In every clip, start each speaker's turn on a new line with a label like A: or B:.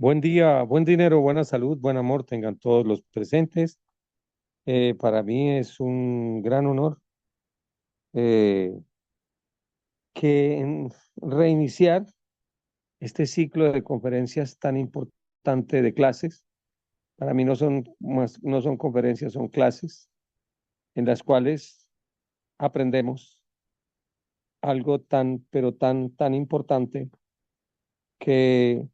A: Buen día, buen dinero, buena salud, buen amor tengan todos los presentes. Para mí es un gran honor eh, reiniciar este ciclo de conferencias tan importante de clases. Para mí no son conferencias, son clases en las cuales aprendemos algo tan importante que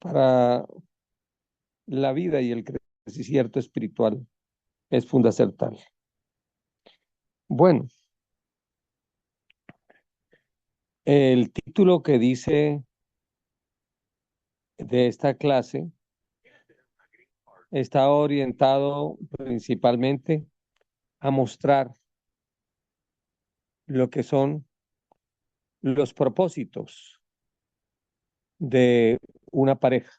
A: para la vida y el crecimiento espiritual es fundamental. Bueno, el título que dice de esta clase está orientado principalmente a mostrar lo que son los propósitos de una pareja.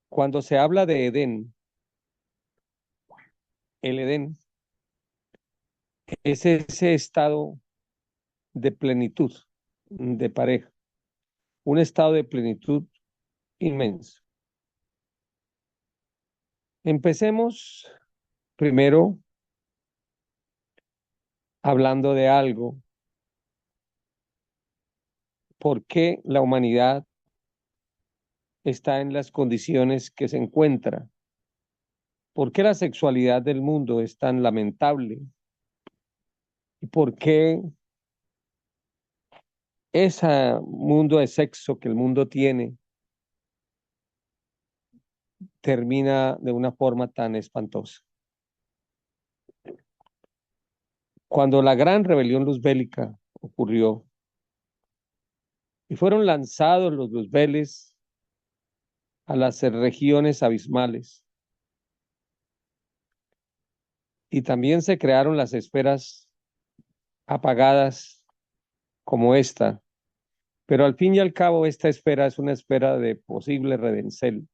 A: Cuando se habla de Edén, el Edén es ese estado de plenitud de pareja, un estado de plenitud inmenso. Empecemos primero hablando de algo, por qué la humanidad está en las condiciones que se encuentra. ¿Por qué la sexualidad del mundo es tan lamentable? ¿Y por qué ese mundo de sexo que el mundo tiene termina de una forma tan espantosa? Cuando la gran rebelión luzbélica ocurrió y fueron lanzados los luzbeles a las regiones abismales y también se crearon las esferas apagadas como esta, pero al fin y al cabo esta esfera es una esfera de posible redencel.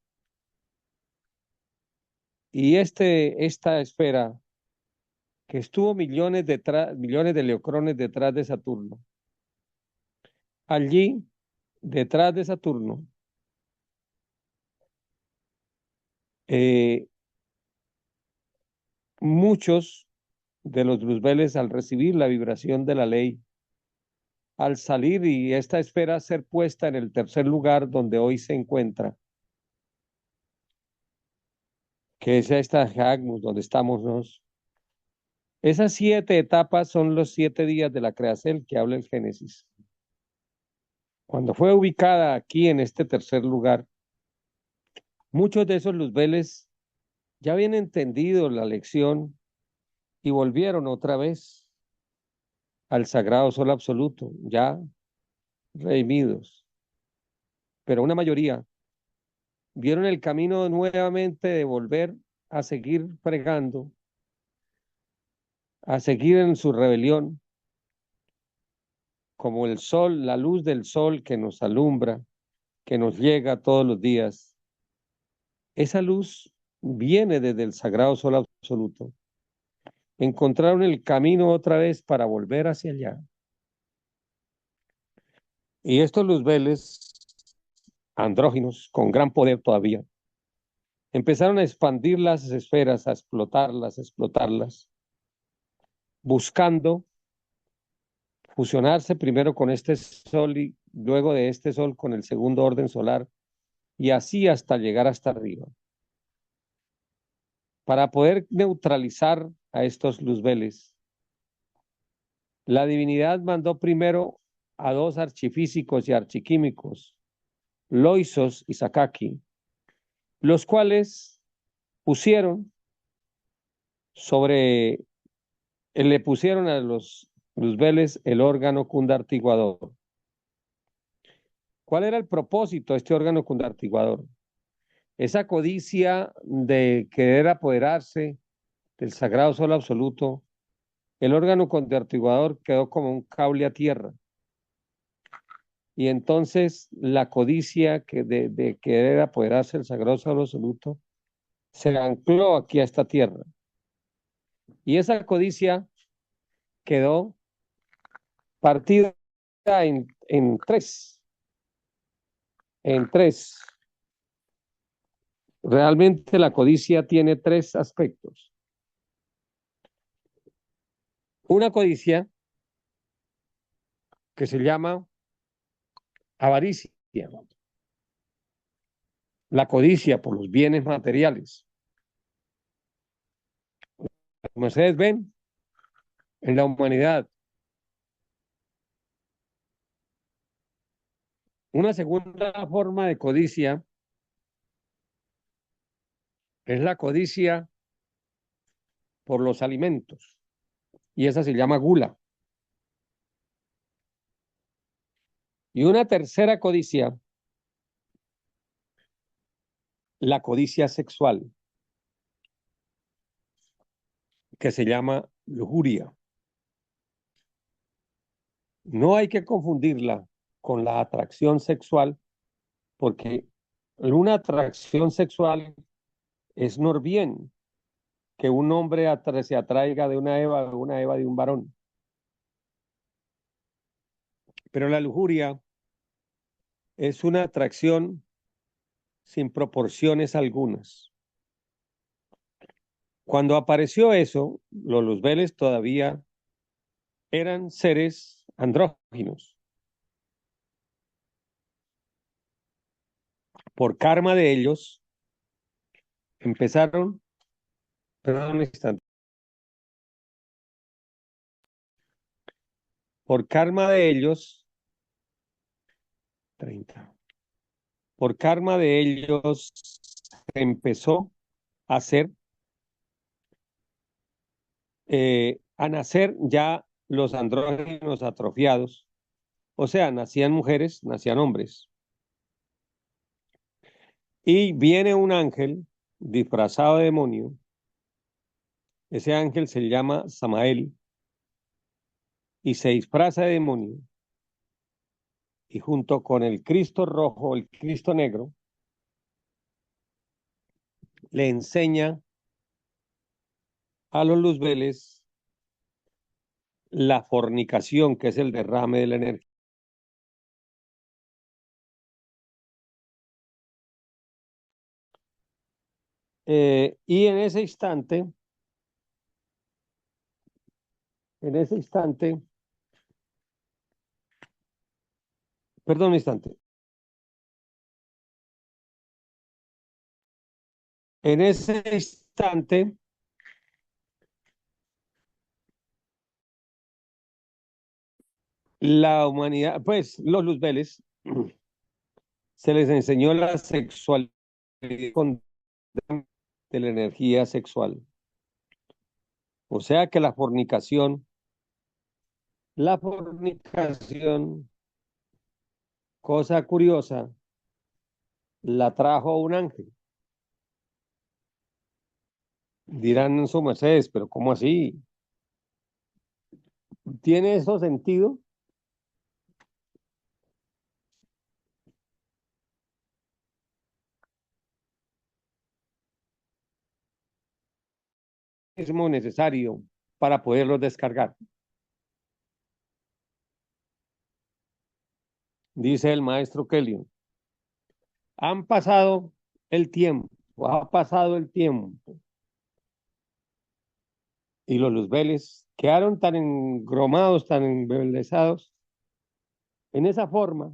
A: Y esta esfera que estuvo millones de electrones detrás de Saturno. Allí, detrás de Saturno, eh, muchos de los luzbeles al recibir la vibración de la ley, al salir y esta esfera ser puesta en el tercer lugar donde hoy se encuentra, que es esta Jagmus, donde estamos nosotros. Esas 7 etapas son los 7 días de la creación que habla el Génesis. Cuando fue ubicada aquí en este tercer lugar, muchos de esos luzbeles ya habían entendido la lección y volvieron otra vez al sagrado sol absoluto, ya redimidos. Pero una mayoría vieron el camino nuevamente de volver a seguir fregando, a seguir en su rebelión, como el sol, la luz del sol que nos alumbra, que nos llega todos los días. Esa luz viene desde el sagrado sol absoluto. Encontraron el camino otra vez para volver hacia allá. Y estos luzbeles andróginos, con gran poder todavía, empezaron a expandir las esferas, a explotarlas, buscando fusionarse primero con este sol y luego de este sol con el segundo orden solar y así hasta llegar hasta arriba. Para poder neutralizar a estos luzbeles, la divinidad mandó primero a dos archifísicos y archiquímicos, Loisos y Sakaki, los cuales pusieron sobre le pusieron a los luzbeles el órgano cundartiguador. ¿Cuál era el propósito de este órgano cundartiguador? Esa codicia de querer apoderarse del sagrado sol absoluto, el órgano cundartiguador quedó como un cable a tierra. Y entonces la codicia de querer apoderarse del sagrado sol absoluto se ancló aquí a esta tierra. Y esa codicia quedó partida en tres. en tres. Realmente la codicia tiene tres aspectos. Una codicia que se llama avaricia, la codicia por los bienes materiales. Como ustedes ven, en la humanidad, una segunda forma de codicia es la codicia por los alimentos, y esa se llama gula. Y una tercera codicia, la codicia sexual, que se llama lujuria. No hay que confundirla con la atracción sexual, porque una atracción sexual es no bien que un hombre se atraiga de una Eva de un varón. Pero la lujuria es una atracción sin proporciones algunas. Cuando apareció eso, los luzbeles todavía eran seres andróginos. Por karma de ellos, empezaron, perdón un instante, por karma de ellos, 30, por karma de ellos empezó a hacer, a nacer ya los andrógenos atrofiados, o sea, nacían mujeres, nacían hombres. Y viene un ángel disfrazado de demonio, ese ángel se llama Samael, y se disfraza de demonio, y junto con el Cristo rojo, el Cristo negro, le enseña a los luzbeles la fornicación, que es el derrame de la energía. Y en ese instante, perdón un instante, en ese instante, la humanidad, pues los luzbeles, se les enseñó la sexualidad de la energía sexual. O sea que la fornicación, cosa curiosa, la trajo un ángel. Dirán en su mercedes, pero ¿cómo así? ¿Tiene eso sentido? Es muy necesario para poderlos descargar. Dice el maestro Kelly. Han pasado el tiempo, ha pasado el tiempo, y los luzbeles quedaron tan engromados, tan embelesados en esa forma,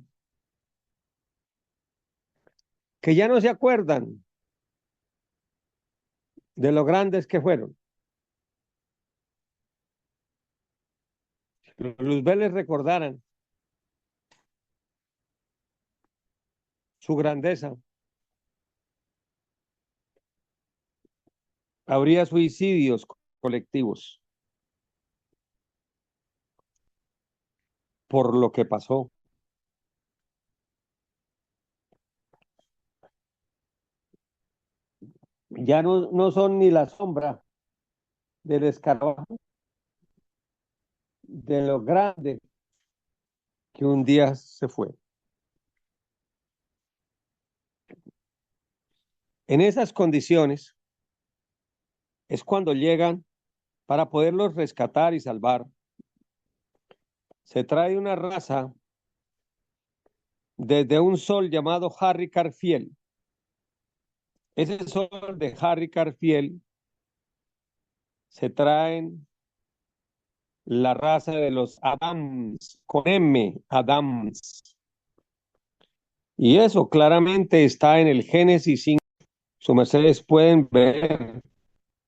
A: que ya no se acuerdan de lo grandes que fueron. Si los luzbeles recordaran su grandeza, habría suicidios colectivos por lo que pasó. Ya no son ni la sombra del escarabajo de lo grande que un día se fue. En esas condiciones es cuando llegan para poderlos rescatar y salvar. Se trae una raza desde un sol llamado Harry Carfiel. Ese sol de Harry Carfiel se traen la raza de los Adams, con M, Adams. Y eso claramente está en el Génesis 5. Su mercedes pueden ver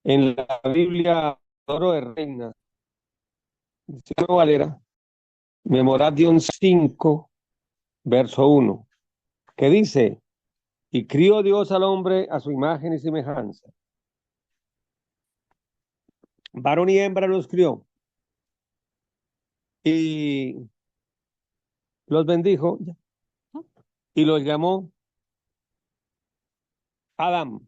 A: en la Biblia Oro de Reina, Diccionario Valera, Memoradium 5, verso 1, que dice, y crió Dios al hombre a su imagen y semejanza. Varón y hembra los crió y los bendijo y los llamó Adán.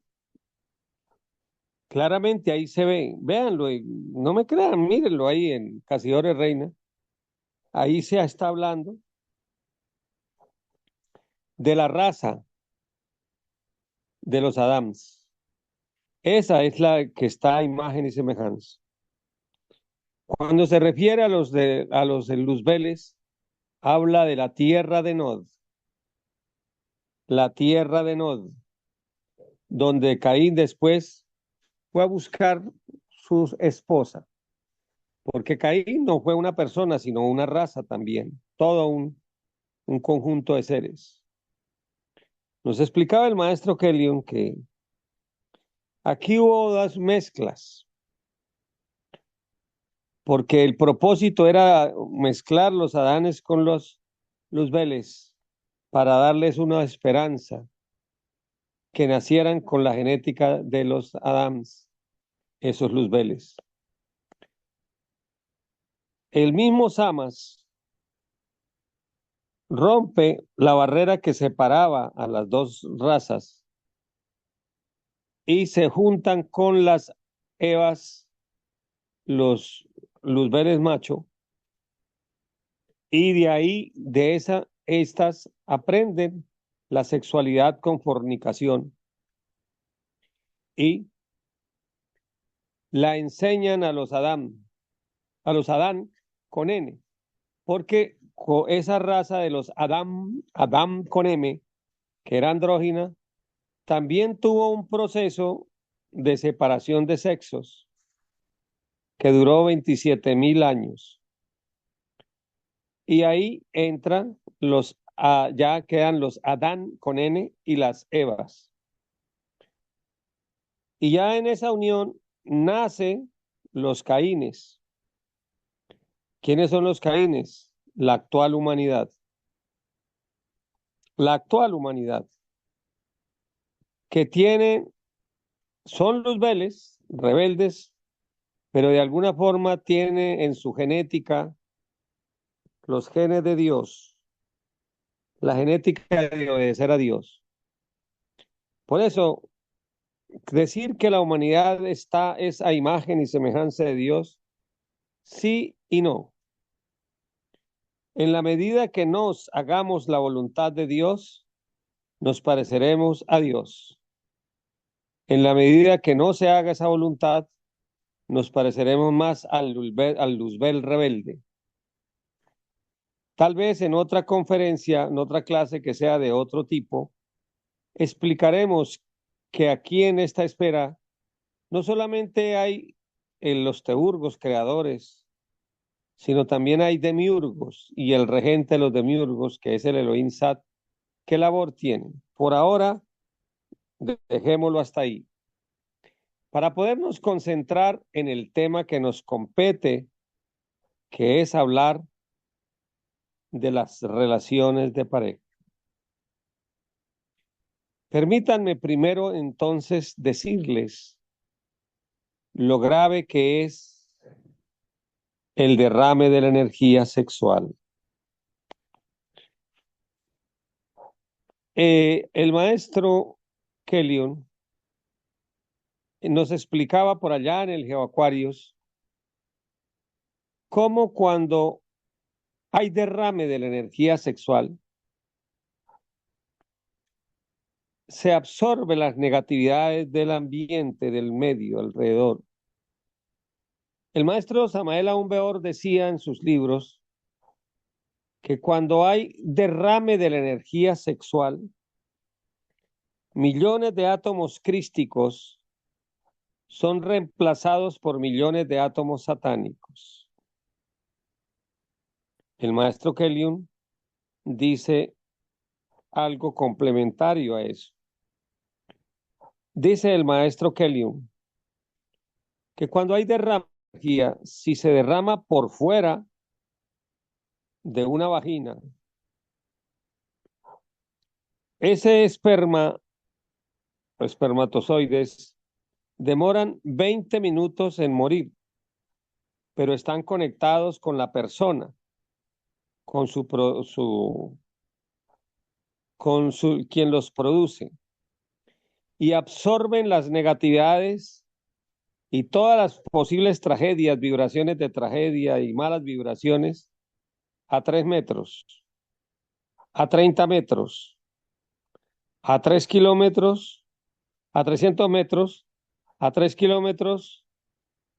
A: Claramente ahí se ve, véanlo, y no me crean, mírenlo ahí en Cazadores Reina. Ahí se está hablando de la raza de los Adams. Esa es la que está a imagen y semejanza. Cuando se refiere a los de Luzbeles, habla de la tierra de Nod, la tierra de Nod, donde Caín después fue a buscar su esposa, porque Caín no fue una persona, sino una raza también, todo un conjunto de seres. Nos explicaba el maestro Kellion que aquí hubo dos mezclas, porque el propósito era mezclar los Adanes con los Luzbeles para darles una esperanza, que nacieran con la genética de los Adams, esos Luzbeles. El mismo Samas rompe la barrera que separaba a las dos razas y se juntan con las Evas, los Luzbeles macho, y de ahí, estas aprenden la sexualidad con fornicación y la enseñan a los Adán con N, porque esa raza de los Adam con M, que era andrógina, también tuvo un proceso de separación de sexos que duró 27.000 años. Y ahí entran ya quedan los Adán con N y las Evas. Y ya en esa unión nacen los Caínes. ¿Quiénes son los Caínes? La actual humanidad. La actual humanidad, que son los Luzbeles, rebeldes, pero de alguna forma tiene en su genética los genes de Dios, la genética de obedecer a Dios. Por eso, decir que la humanidad es a imagen y semejanza de Dios, sí y no. En la medida que nos hagamos la voluntad de Dios, nos pareceremos a Dios. En la medida que no se haga esa voluntad, nos pareceremos más al Luzbel rebelde. Tal vez en otra conferencia, en otra clase que sea de otro tipo, explicaremos que aquí en esta esfera no solamente hay en los teurgos creadores, sino también hay demiurgos y el regente de los demiurgos, que es el Elohim Sat, ¿qué labor tiene? Por ahora, dejémoslo hasta ahí. Para podernos concentrar en el tema que nos compete, que es hablar de las relaciones de pareja. Permítanme primero entonces decirles lo grave que es el derrame de la energía sexual. El maestro Kellion nos explicaba por allá en el GeoAquarius cómo cuando hay derrame de la energía sexual, se absorbe las negatividades del ambiente, del medio alrededor. El maestro Samael Aun Weor decía en sus libros que cuando hay derrame de la energía sexual, millones de átomos crísticos son reemplazados por millones de átomos satánicos. El maestro Kellyum dice algo complementario a eso. Dice el maestro Kellyum que cuando hay derrame de energía, si se derrama por fuera de una vagina, ese esperma o espermatozoides demoran 20 minutos en morir, pero están conectados con la persona, con quien los produce, y absorben las negatividades y todas las posibles tragedias, vibraciones de tragedia y malas vibraciones a 3 metros, a 30 metros, a 3 kilómetros, a 300 metros, a 3 kilómetros,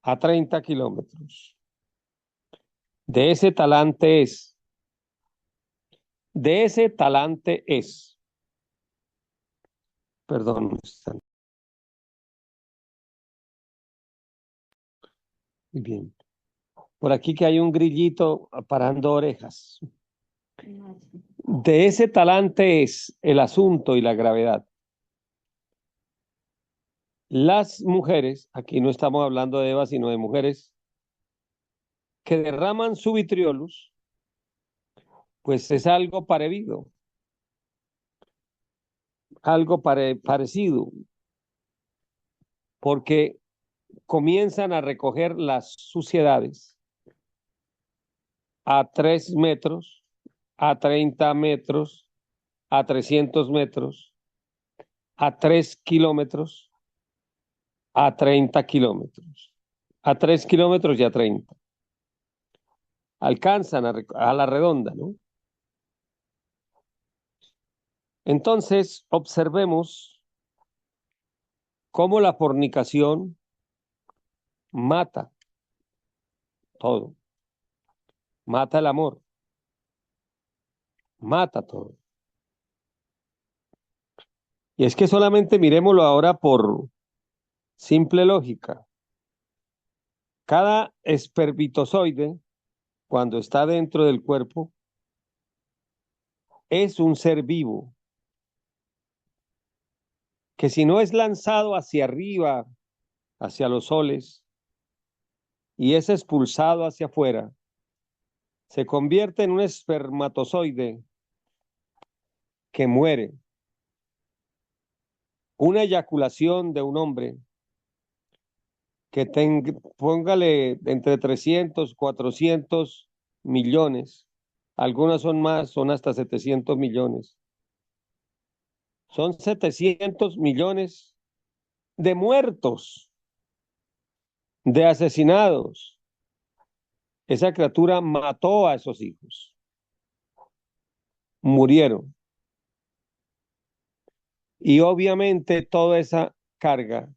A: a 30 kilómetros. De ese talante es. De ese talante es. Perdón. Muy bien. Por aquí que hay un grillito parando orejas. De ese talante es el asunto y la gravedad. Las mujeres, aquí no estamos hablando de Eva, sino de mujeres, que derraman su vitriolus, pues es algo algo parecido, porque comienzan a recoger las suciedades a 3 metros, a 30 metros, a 300 metros, a 3 kilómetros, a 30 kilómetros, a 3 kilómetros y a 30. Alcanzan a la redonda, ¿no? Entonces, observemos cómo la fornicación mata todo, mata el amor, mata todo. Y es que solamente miremoslo ahora por simple lógica. Cada espermatozoide, cuando está dentro del cuerpo, es un ser vivo, que si no es lanzado hacia arriba, hacia los soles, y es expulsado hacia afuera, se convierte en un espermatozoide que muere. Una eyaculación de un hombre que póngale entre 300, 400 millones, algunas son más, son hasta 700 millones. Son 700 millones de muertos, de asesinados. Esa criatura mató a esos hijos, murieron. Y obviamente toda esa carga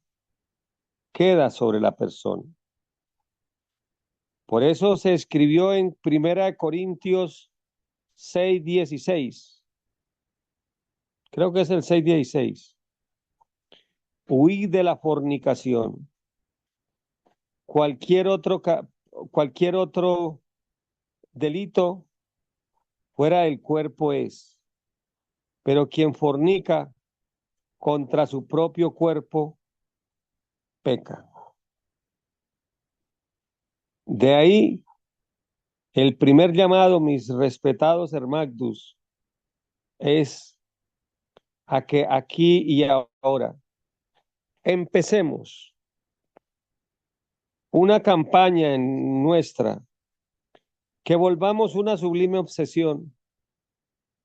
A: queda sobre la persona. Por eso se escribió en 1 Corintios 6:16. Creo que es el 6:16. Huid de la fornicación. Cualquier otro, cualquier otro delito fuera del cuerpo es. Pero quien fornica contra su propio cuerpo peca. De ahí el primer llamado, mis respetados hermagdus, es a que aquí y ahora empecemos una campaña en nuestra, que volvamos una sublime obsesión,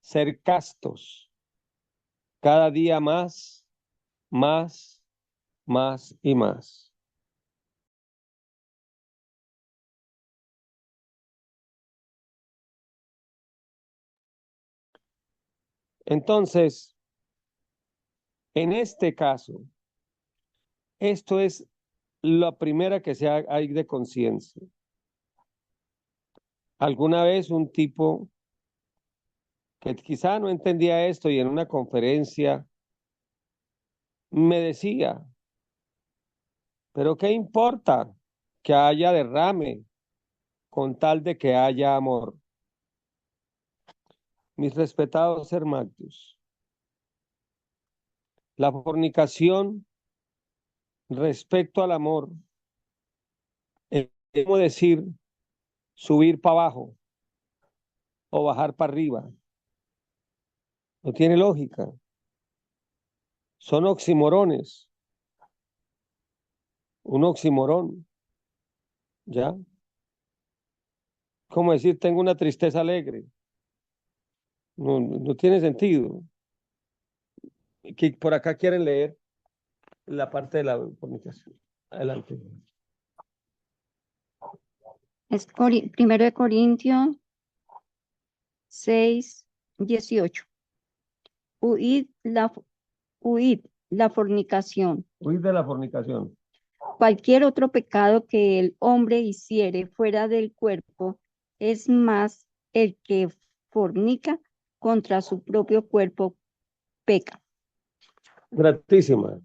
A: ser castos, cada día más, más, más y más. Entonces, en este caso, esto es la primera que hay de conciencia. Alguna vez un tipo que quizá no entendía esto y en una conferencia me decía, pero ¿qué importa que haya derrame con tal de que haya amor? Mis respetados hermanos, la fornicación respecto al amor es como decir subir para abajo o bajar para arriba. No tiene lógica. Son oximorones. Un oximorón, ¿ya? Como decir, tengo una tristeza alegre. No, no tiene sentido. Que por acá quieren leer la parte de la fornicación. Adelante.
B: Es Primero de Corintios 6:18. Huid la, huid la fornicación.
A: Huir de la fornicación.
B: Cualquier otro pecado que el hombre hiciere fuera del cuerpo es más el que fornica contra su propio cuerpo peca.
A: Gratísima.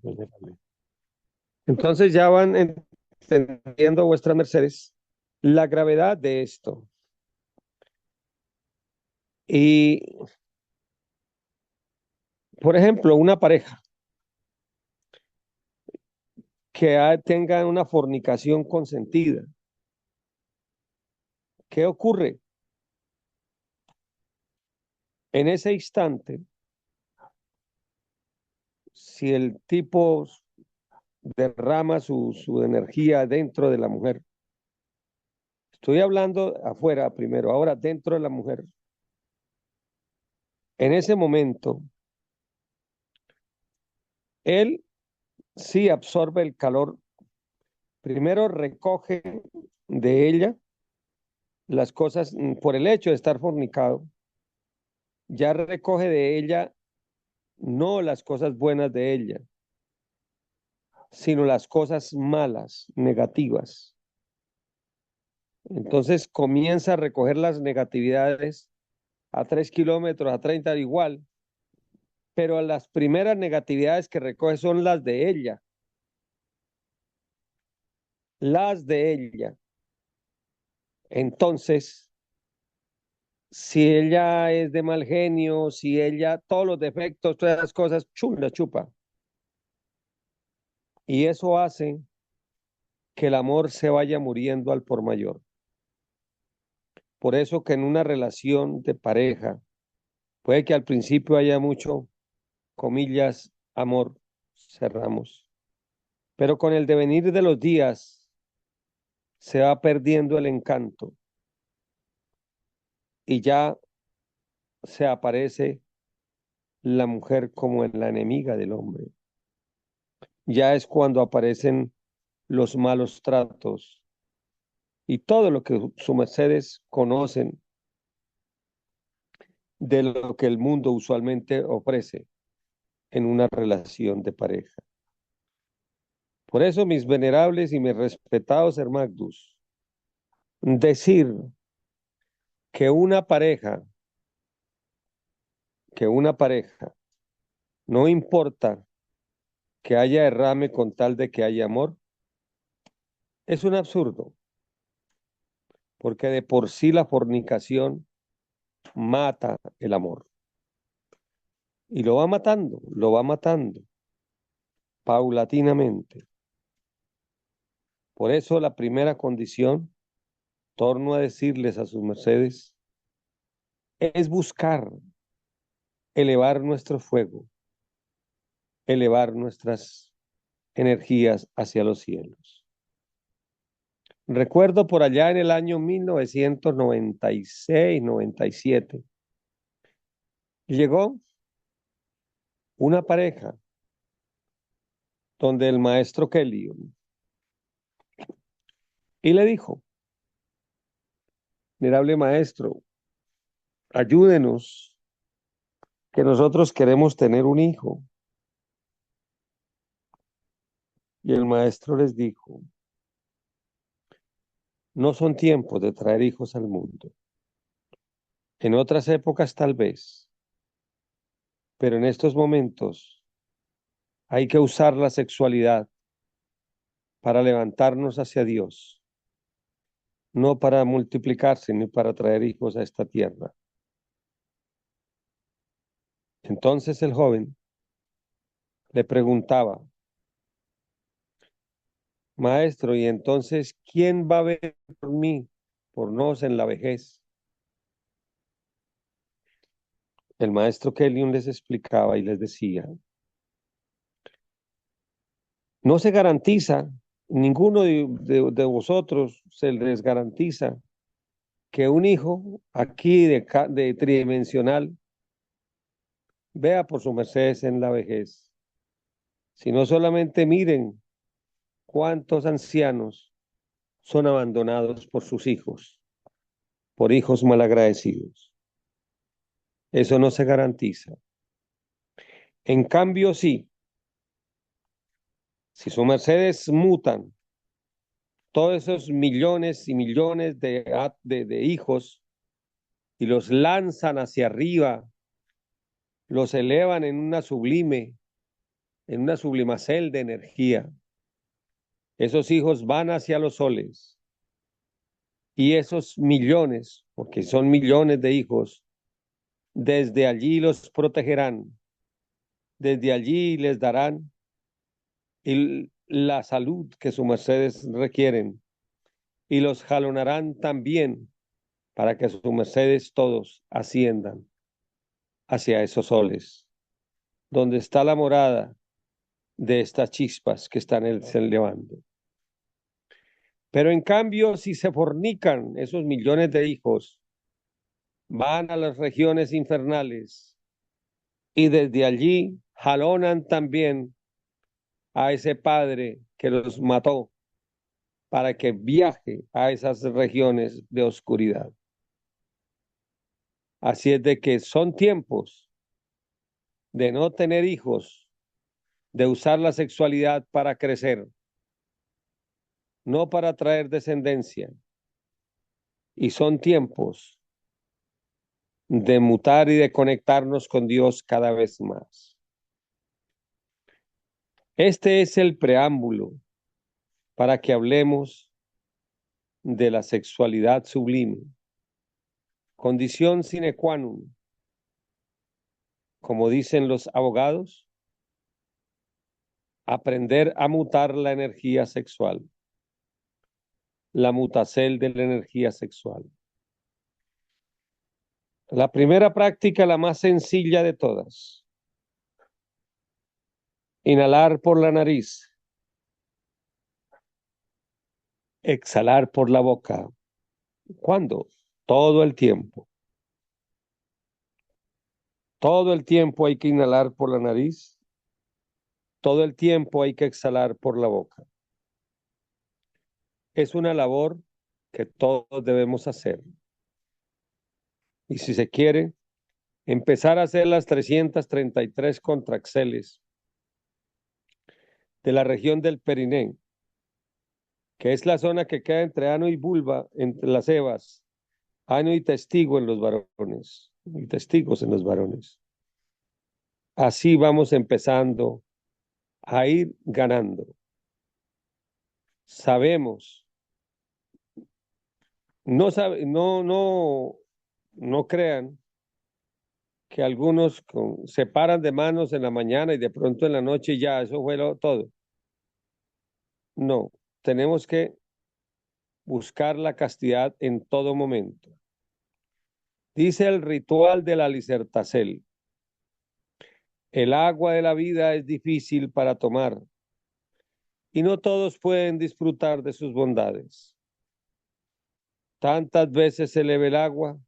A: Entonces ya van entendiendo vuestras mercedes la gravedad de esto. Y, por ejemplo, una pareja que tenga una fornicación consentida, ¿qué ocurre? En ese instante, si el tipo derrama su energía dentro de la mujer, estoy hablando afuera primero, ahora dentro de la mujer, en ese momento, él sí absorbe el calor, primero recoge de ella las cosas por el hecho de estar fornicado, ya recoge de ella no las cosas buenas de ella, sino las cosas malas, negativas. Entonces comienza a recoger las negatividades a 3 kilómetros, a 30 igual, pero las primeras negatividades que recoge son las de ella. Entonces, si ella es de mal genio, si ella, todos los defectos, todas las cosas, chum, la chupa. Y eso hace que el amor se vaya muriendo al por mayor. Por eso que en una relación de pareja, puede que al principio haya mucho, comillas, amor, cerramos, pero con el devenir de los días se va perdiendo el encanto y ya se aparece la mujer como en la enemiga del hombre. Ya es cuando aparecen los malos tratos y todo lo que sus mercedes conocen de lo que el mundo usualmente ofrece en una relación de pareja. Por eso, mis venerables y mis respetados hermanos, decir que una pareja, no importa que haya derrame con tal de que haya amor, es un absurdo, porque de por sí la fornicación mata el amor. Y lo va matando paulatinamente. Por eso la primera condición, torno a decirles a sus mercedes, es buscar elevar nuestro fuego, elevar nuestras energías hacia los cielos. Recuerdo por allá en el año 1996, 97, llegó una pareja donde el maestro Kelly y le dijo, mirable maestro, ayúdenos, que nosotros queremos tener un hijo. Y el maestro les dijo, no son tiempos de traer hijos al mundo, En otras épocas tal vez, pero en estos momentos hay que usar la sexualidad para levantarnos hacia Dios, no para multiplicarse ni para traer hijos a esta tierra. Entonces el joven le preguntaba, maestro, ¿y entonces quién va a ver por mí, por nos en la vejez? El maestro Kelly les explicaba y les decía, no se garantiza, ninguno de vosotros se les garantiza que un hijo aquí de tridimensional vea por su mercedes en la vejez, sino solamente miren cuántos ancianos son abandonados por sus hijos, por hijos malagradecidos. Eso no se garantiza. En cambio, sí, si su mercedes mutan todos esos millones y millones de hijos y los lanzan hacia arriba, los elevan en una sublimacel de energía. Esos hijos van hacia los soles y esos millones, porque son millones de hijos, desde allí los protegerán, desde allí les darán la salud que sus mercedes requieren y los jalonarán también para que sus mercedes todos asciendan hacia esos soles, donde está la morada de estas chispas que están elevando. Pero en cambio, si se fornican esos millones de hijos, van a las regiones infernales y desde allí jalonan también a ese padre que los mató para que viaje a esas regiones de oscuridad. Así es de que son tiempos de no tener hijos, de usar la sexualidad para crecer, no para traer descendencia. Y son tiempos de mutar y de conectarnos con Dios cada vez más. Este es el preámbulo para que hablemos de la sexualidad sublime, condición sine qua non, como dicen los abogados, aprender a mutar la energía sexual, la mutacel de la energía sexual. La primera práctica, la más sencilla de todas, inhalar por la nariz, exhalar por la boca. ¿Cuándo? Todo el tiempo. Todo el tiempo hay que inhalar por la nariz, todo el tiempo hay que exhalar por la boca. Es una labor que todos debemos hacer. Y si se quiere, empezar a hacer las 333 contracciones de la región del periné, que es la zona que queda entre ano y vulva, entre las hebas, ano y testigo en los varones, y testigos en los varones. Así vamos empezando a ir ganando. Sabemos, no crean que algunos se paran de manos en la mañana y de pronto en la noche ya, eso fue todo. No, tenemos que buscar la castidad en todo momento. Dice el ritual de la Lisertacel, el agua de la vida es difícil para tomar y no todos pueden disfrutar de sus bondades. Tantas veces se eleva el agua,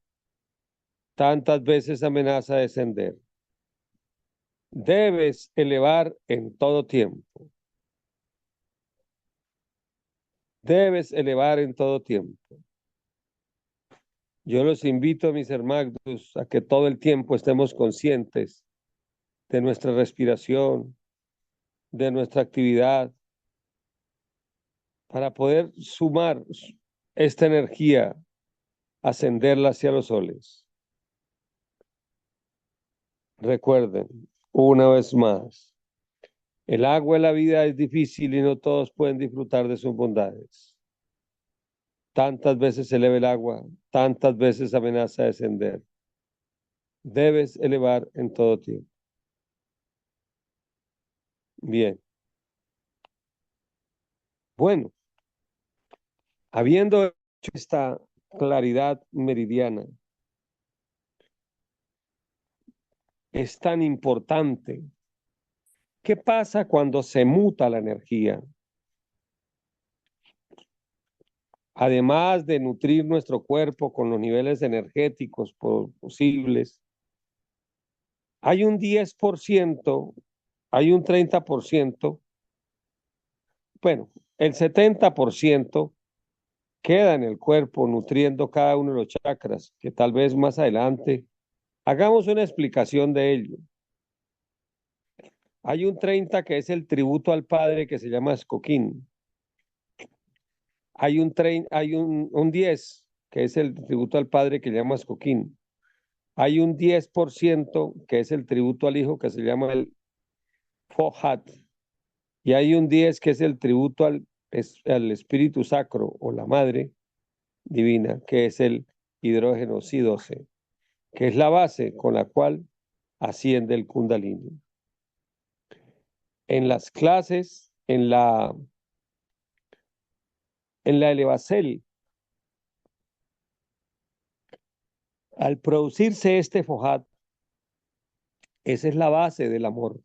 A: tantas veces amenaza descender. Debes elevar en todo tiempo. Debes elevar en todo tiempo. Yo los invito, mis hermanos, a que todo el tiempo estemos conscientes de nuestra respiración, de nuestra actividad, para poder sumar esta energía, ascenderla hacia los soles. Recuerden, una vez más, el agua en la vida es difícil y no todos pueden disfrutar de sus bondades. Tantas veces se eleva el agua, tantas veces amenaza descender. Debes elevar en todo tiempo. Bien. Bueno, habiendo hecho esta claridad meridiana, es tan importante. ¿Qué pasa cuando se muta la energía? Además de nutrir nuestro cuerpo con los niveles energéticos posibles, hay un 10%, hay un 30%, bueno, el 70% queda en el cuerpo nutriendo cada uno de los chakras, que tal vez más adelante hagamos una explicación de ello. Hay un 30 que es el tributo al padre que se llama Escoquín. Hay un 10 que es el tributo al padre que se llama Escoquín. Hay un 10% que es el tributo al hijo que se llama el Fohat. Y hay un 10 que es el tributo al espíritu sacro o la madre divina, que es el hidrógeno Si-12, que es la base con la cual asciende el Kundalini. En las clases, en la Elevacel, al producirse este Fohat, esa es la base del amor.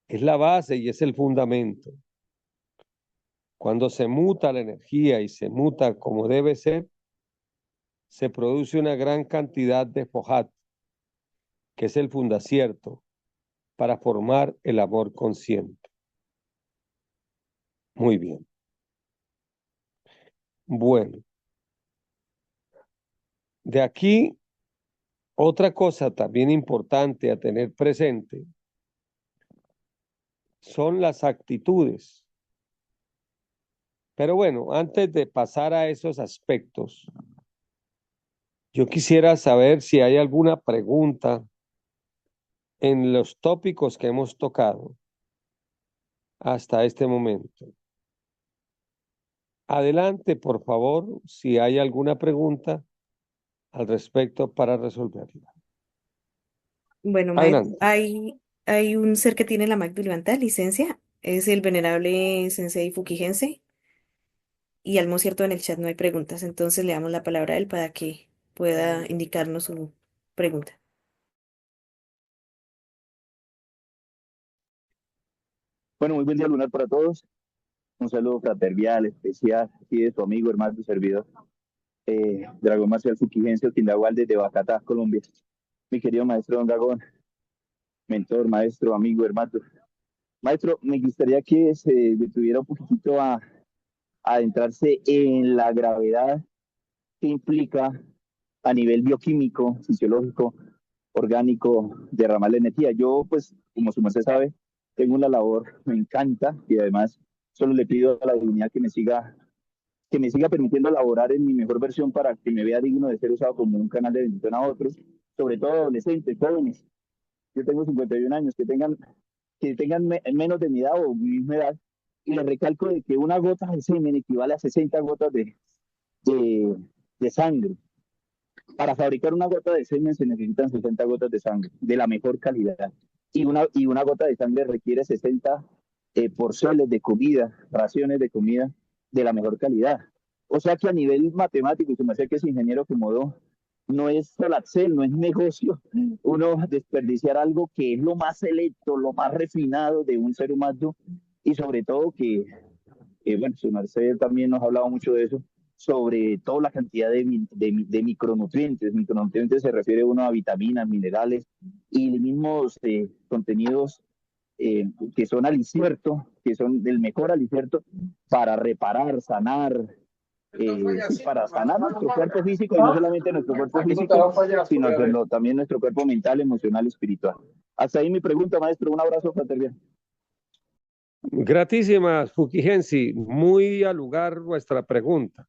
A: Es la base y es el fundamento. Cuando se muta la energía y se muta como debe ser, se produce una gran cantidad de Fohat, que es el fundacierto, para formar el amor consciente. Muy bien. Bueno, de aquí otra cosa también importante a tener presente son las actitudes. Pero bueno, antes de pasar a esos aspectos, yo quisiera saber si hay alguna pregunta en los tópicos que hemos tocado hasta este momento. Adelante, por favor, si hay alguna pregunta al respecto para resolverla.
C: Bueno, maestro,
A: Adelante.
C: hay un ser que tiene la Magna licencia, es el venerable Sensei Fukigense, y al cierto en el chat no hay preguntas, entonces le damos la palabra a él para que pueda indicarnos su pregunta.
D: Bueno, muy buen día lunar para todos. Un saludo fraternal, especial, aquí de tu amigo, hermano, tu servidor, Dragón Marcial Fuquigencio, Quindahual, desde Bacatá, Colombia. Mi querido maestro Don Dragón, mentor, maestro, amigo, hermano. Maestro, me gustaría que se detuviera un poquitito a adentrarse en la gravedad que implica a nivel bioquímico, fisiológico, orgánico, derramar la energía. Yo, pues, como su merced sabe, tengo una labor, me encanta, y además solo le pido a la divinidad que me siga permitiendo elaborar en mi mejor versión para que me vea digno de ser usado como un canal de bendición a otros, sobre todo adolescentes, jóvenes. Yo tengo 51 años, que tengan menos de mi edad o mi misma edad, y les recalco de que una gota de semen equivale a 60 gotas de, de sangre. Para fabricar una gota de semen se necesitan 60 gotas de sangre de la mejor calidad. Y una gota de sangre requiere 60 porciones de comida, raciones de comida de la mejor calidad. O sea que a nivel matemático, y se me hace que es ingeniero que modó, no es solacel, no es negocio uno desperdiciar algo que es lo más selecto, lo más refinado de un ser humano, y sobre todo que bueno, su merced también nos ha hablado mucho de eso, sobre toda la cantidad de micronutrientes. Micronutrientes se refiere uno a vitaminas, minerales y los mismos contenidos que son alicierto, que son del mejor alicierto para reparar, sanar, sí, para sanar nuestro cuerpo físico, y no solamente nuestro cuerpo físico, sino también nuestro cuerpo mental, emocional y espiritual. Hasta ahí mi pregunta, maestro. Un abrazo fraternal.
A: Gratísimas, Fukigensi. Muy al lugar vuestra pregunta.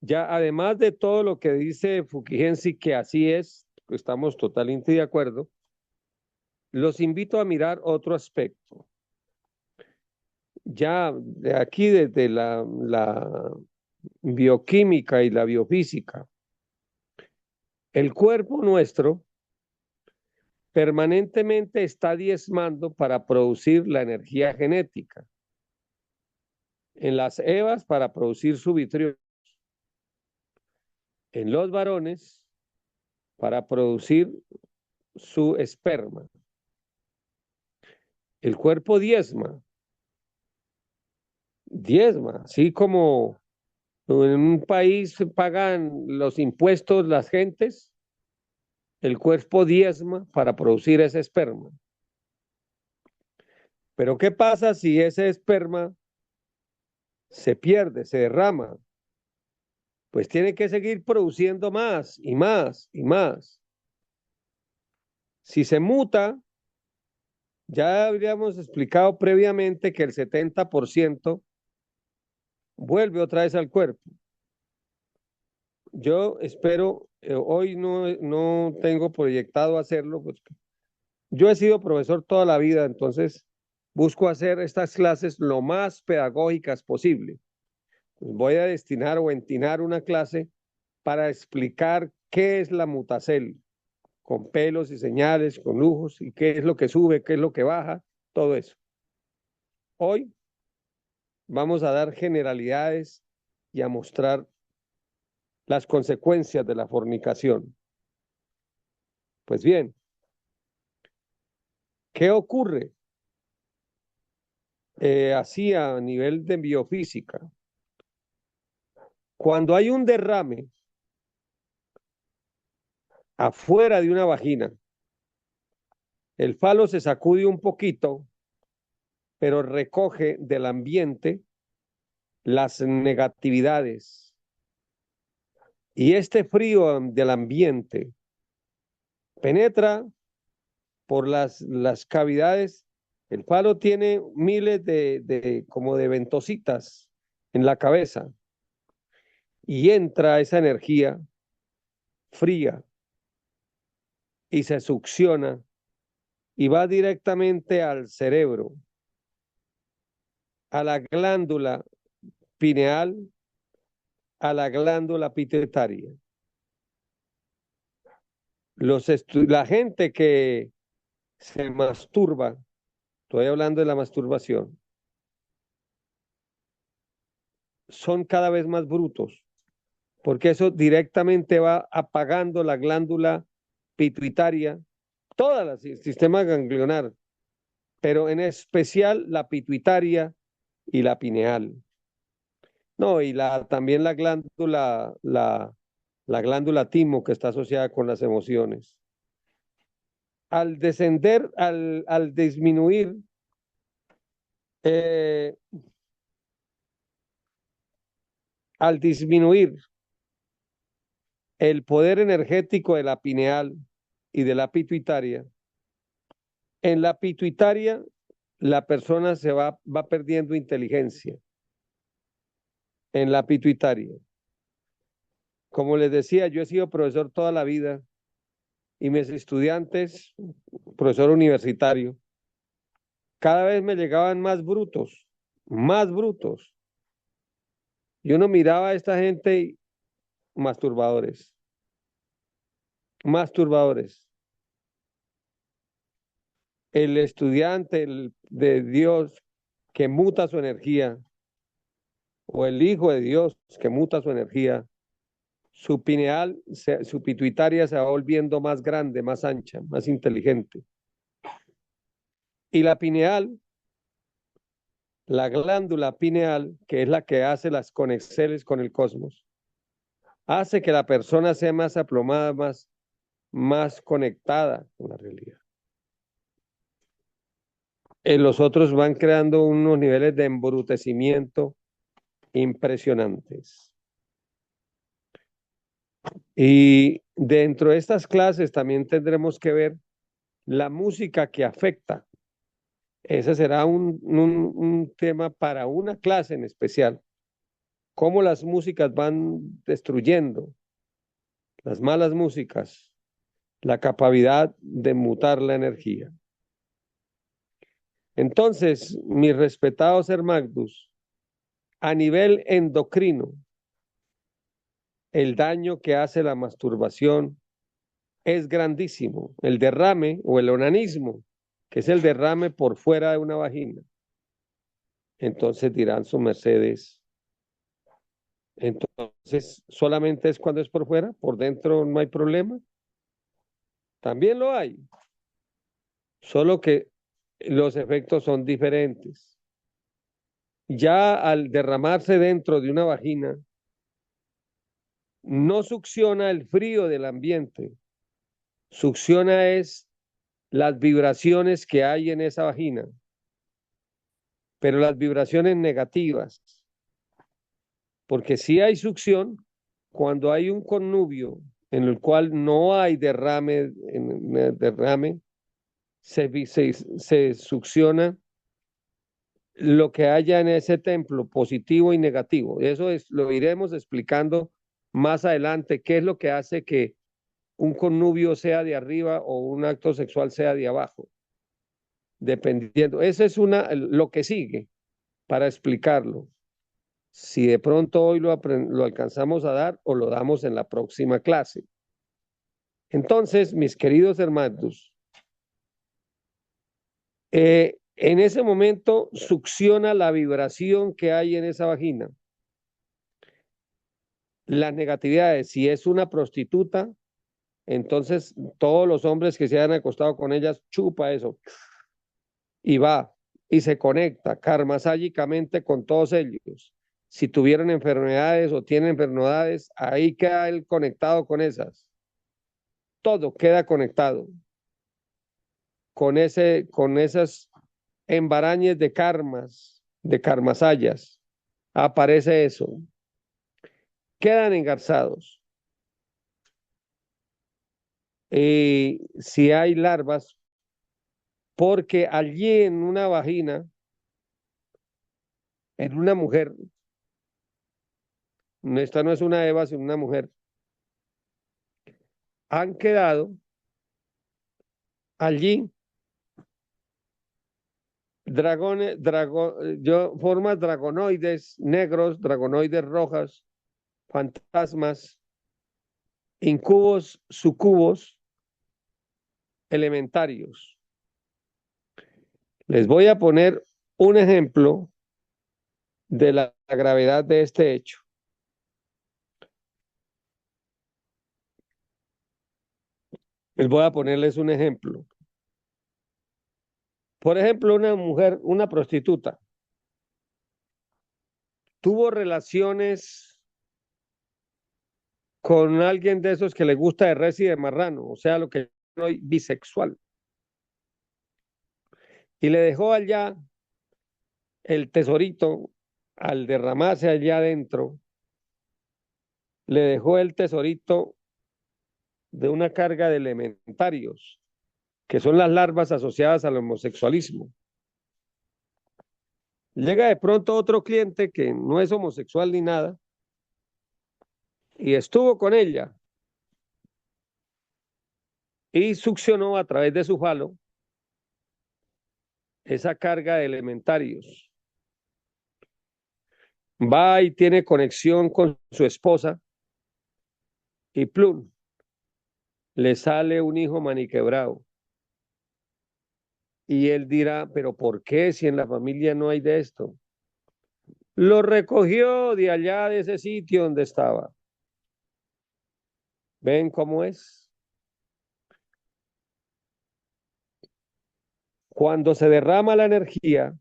A: Ya, además de todo lo que dice Fukigensi, que así es, que estamos totalmente de acuerdo, los invito a mirar otro aspecto. Ya de aquí desde la bioquímica y la biofísica, el cuerpo nuestro permanentemente está diezmando para producir la energía genética. En las evas para producir su vitriol. En los varones para producir su esperma. El cuerpo diezma, así como en un país pagan los impuestos las gentes, el cuerpo diezma para producir ese esperma. Pero ¿qué pasa si ese esperma se pierde, se derrama? Pues tiene que seguir produciendo más y más y más. Si se muta, ya habríamos explicado previamente que el 70% vuelve otra vez al cuerpo. Yo espero, hoy no tengo proyectado hacerlo, pues yo he sido profesor toda la vida, entonces busco hacer estas clases lo más pedagógicas posible. Pues voy a destinar o entinar una clase para explicar qué es la mutacel, con pelos y señales, con lujos, y qué es lo que sube, qué es lo que baja, todo eso. Hoy vamos a dar generalidades y a mostrar las consecuencias de la fornicación. Pues bien, ¿qué ocurre? Así a nivel de biofísica. Cuando hay un derrame afuera de una vagina, el falo se sacude un poquito, pero recoge del ambiente las negatividades. Y este frío del ambiente penetra por las cavidades. El falo tiene miles como de ventositas en la cabeza y entra esa energía fría y se succiona y va directamente al cerebro, a la glándula pineal, a la glándula pituitaria. La gente que se masturba, estoy hablando de la masturbación, son cada vez más brutos, porque eso directamente va apagando la glándula pituitaria, toda el sistema ganglionar, pero en especial la pituitaria y la pineal. No, y también la glándula timo que está asociada con las emociones. Al descender, al disminuir eh, al disminuir el poder energético de la pineal y de la pituitaria, en la pituitaria la persona va perdiendo inteligencia. En la pituitaria. Como les decía, yo he sido profesor toda la vida y mis estudiantes, profesor universitario, cada vez me llegaban más brutos, más brutos. Y uno miraba a esta gente y masturbadores, masturbadores. El estudiante de Dios que muta su energía, o el hijo de Dios que muta su energía, su pineal, su pituitaria se va volviendo más grande, más ancha, más inteligente. Y la pineal, la glándula pineal, que es la que hace las conexiones con el cosmos, hace que la persona sea más aplomada, más conectada con la realidad. Los otros van creando unos niveles de embrutecimiento impresionantes. Y dentro de estas clases también tendremos que ver la música que afecta. Ese será un tema para una clase en especial. Cómo las músicas van destruyendo, las malas músicas, la capacidad de mutar la energía. Entonces, mis respetados hermanos, a nivel endocrino, el daño que hace la masturbación es grandísimo. El derrame o el onanismo, que es el derrame por fuera de una vagina. Entonces dirán sus mercedes, entonces solamente es cuando es por fuera, por dentro no hay problema. También lo hay, solo que los efectos son diferentes. Ya al derramarse dentro de una vagina, no succiona el frío del ambiente, succiona es las vibraciones que hay en esa vagina, pero las vibraciones negativas, porque si hay succión, cuando hay un connubio en el cual no hay derrame, se succiona lo que haya en ese templo, positivo y negativo. Eso lo iremos explicando más adelante, qué es lo que hace que un connubio sea de arriba o un acto sexual sea de abajo, dependiendo. Ese es lo que sigue para explicarlo. Si de pronto hoy lo alcanzamos a dar o lo damos en la próxima clase. Entonces, mis queridos hermanos, en ese momento succiona la vibración que hay en esa vagina. Las negatividades, si es una prostituta, entonces todos los hombres que se hayan acostado con ellas, chupa eso y va y se conecta karmaságicamente con todos ellos. Si tuvieron enfermedades o tienen enfermedades, ahí queda él conectado con esas. Todo queda conectado con esas embarañes de karmas, de karmasayas. Aparece eso. Quedan engarzados. Y si hay larvas, porque allí en una vagina, en una mujer, esta no es una Eva, sino una mujer, han quedado allí formas dragonoides negros, dragonoides rojas, fantasmas, incubos, sucubos, elementarios. Les voy a poner un ejemplo de la gravedad de este hecho. Les voy a ponerles un ejemplo. Por ejemplo, una mujer, una prostituta, tuvo relaciones con alguien de esos que le gusta de res y de marrano, o sea, lo que soy bisexual. Y le dejó allá el tesorito, al derramarse allá adentro, le dejó el tesorito de una carga de elementarios, que son las larvas asociadas al homosexualismo. Llega de pronto otro cliente que no es homosexual ni nada, y estuvo con ella, y succionó a través de su falo esa carga de elementarios. Va y tiene conexión con su esposa, y plum, le sale un hijo maniquebrado. Y él dirá, pero ¿por qué si en la familia no hay de esto? Lo recogió de allá, de ese sitio donde estaba. ¿Ven cómo es? Cuando se derrama la energía,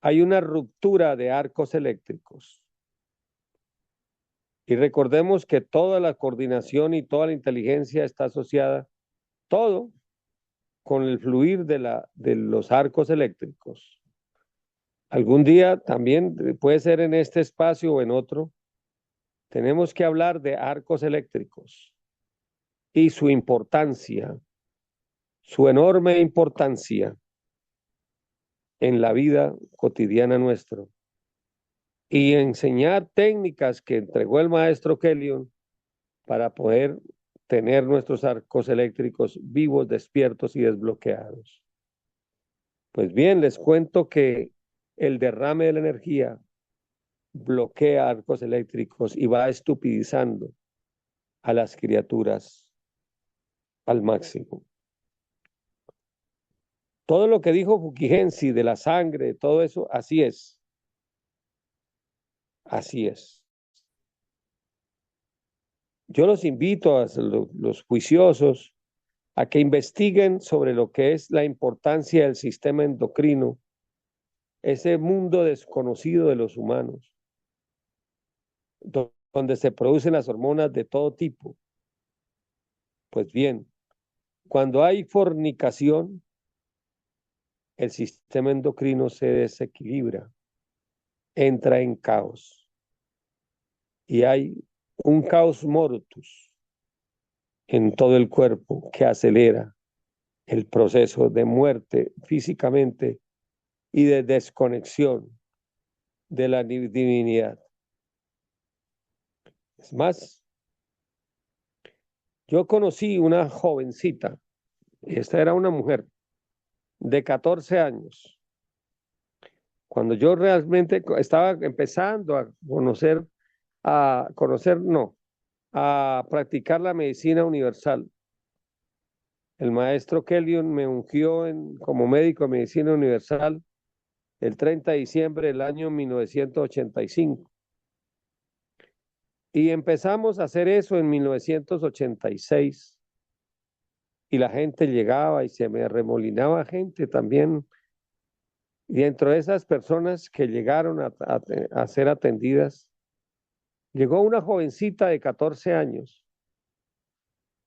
A: hay una ruptura de arcos eléctricos. Y recordemos que toda la coordinación y toda la inteligencia está asociada, todo, con el fluir de los arcos eléctricos. Algún día también puede ser en este espacio o en otro, tenemos que hablar de arcos eléctricos y su importancia, su enorme importancia en la vida cotidiana nuestra y enseñar técnicas que entregó el maestro Kellyon para poder tener nuestros arcos eléctricos vivos, despiertos y desbloqueados. Pues bien, les cuento que el derrame de la energía bloquea arcos eléctricos y va estupidizando a las criaturas al máximo. Todo lo que dijo Fukigensi de la sangre, todo eso, así es. Así es. Yo los invito a los juiciosos a que investiguen sobre lo que es la importancia del sistema endocrino, ese mundo desconocido de los humanos, donde se producen las hormonas de todo tipo. Pues bien, cuando hay fornicación, el sistema endocrino se desequilibra, entra en caos y hay un caos mortus en todo el cuerpo que acelera el proceso de muerte físicamente y de desconexión de la divinidad. Es más, yo conocí una jovencita, y esta era una mujer de 14 años, cuando yo realmente estaba empezando a practicar la medicina universal. El maestro Kellion me ungió como médico de medicina universal el 30 de diciembre del año 1985. Y empezamos a hacer eso en 1986. Y la gente llegaba y se me arremolinaba gente también. Y dentro de esas personas que llegaron a ser atendidas, llegó una jovencita de 14 años.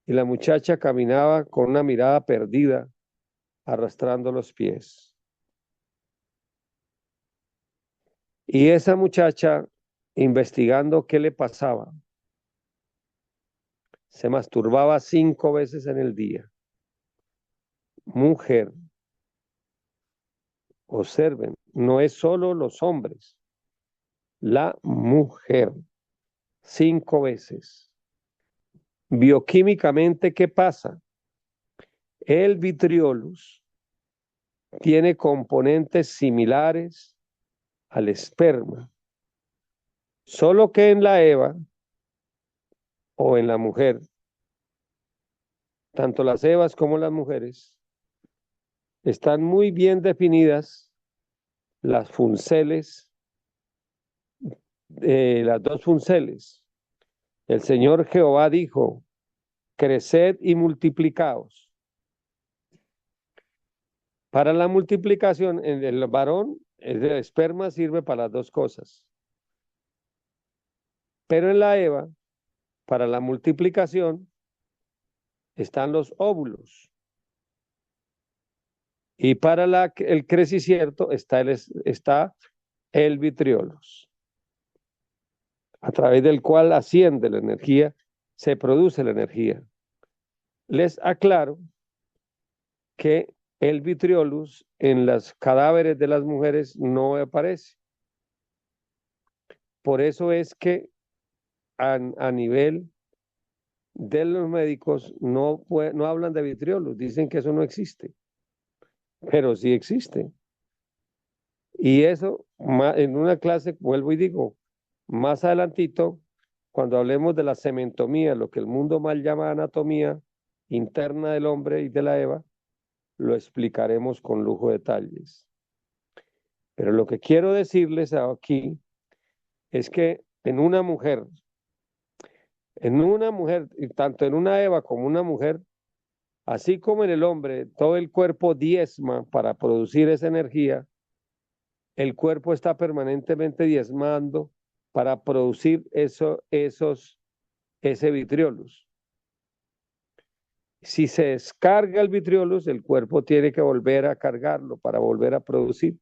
A: Y la muchacha caminaba con una mirada perdida, arrastrando los pies. Y esa muchacha, investigando qué le pasaba, se masturbaba 5 veces en el día. Mujer, observen, no es solo los hombres, la mujer, 5 veces. Bioquímicamente, ¿qué pasa? El vitriolus tiene componentes similares al esperma, solo que en la Eva o en la mujer, tanto las Evas como las mujeres, están muy bien definidas las funceles, las dos funceles. El Señor Jehová dijo, creced y multiplicaos. Para la multiplicación, en el varón, el esperma sirve para las dos cosas. Pero en la Eva, para la multiplicación, están los óvulos. Y para el crecimiento está el vitriolos, a través del cual asciende la energía, se produce la energía. Les aclaro que el vitriolus en los cadáveres de las mujeres no aparece. Por eso es que a nivel de los médicos no hablan de vitriolus, dicen que eso no existe, pero sí existe. Y eso en una clase, vuelvo y digo, más adelantito, cuando hablemos de la cementomía, lo que el mundo mal llama anatomía interna del hombre y de la Eva, lo explicaremos con lujo de detalles. Pero lo que quiero decirles aquí es que en una mujer, y tanto en una Eva como una mujer, así como en el hombre, todo el cuerpo diezma para producir esa energía, el cuerpo está permanentemente diezmando para producir ese vitriolus. Si se descarga el vitriolus, el cuerpo tiene que volver a cargarlo para volver a producir.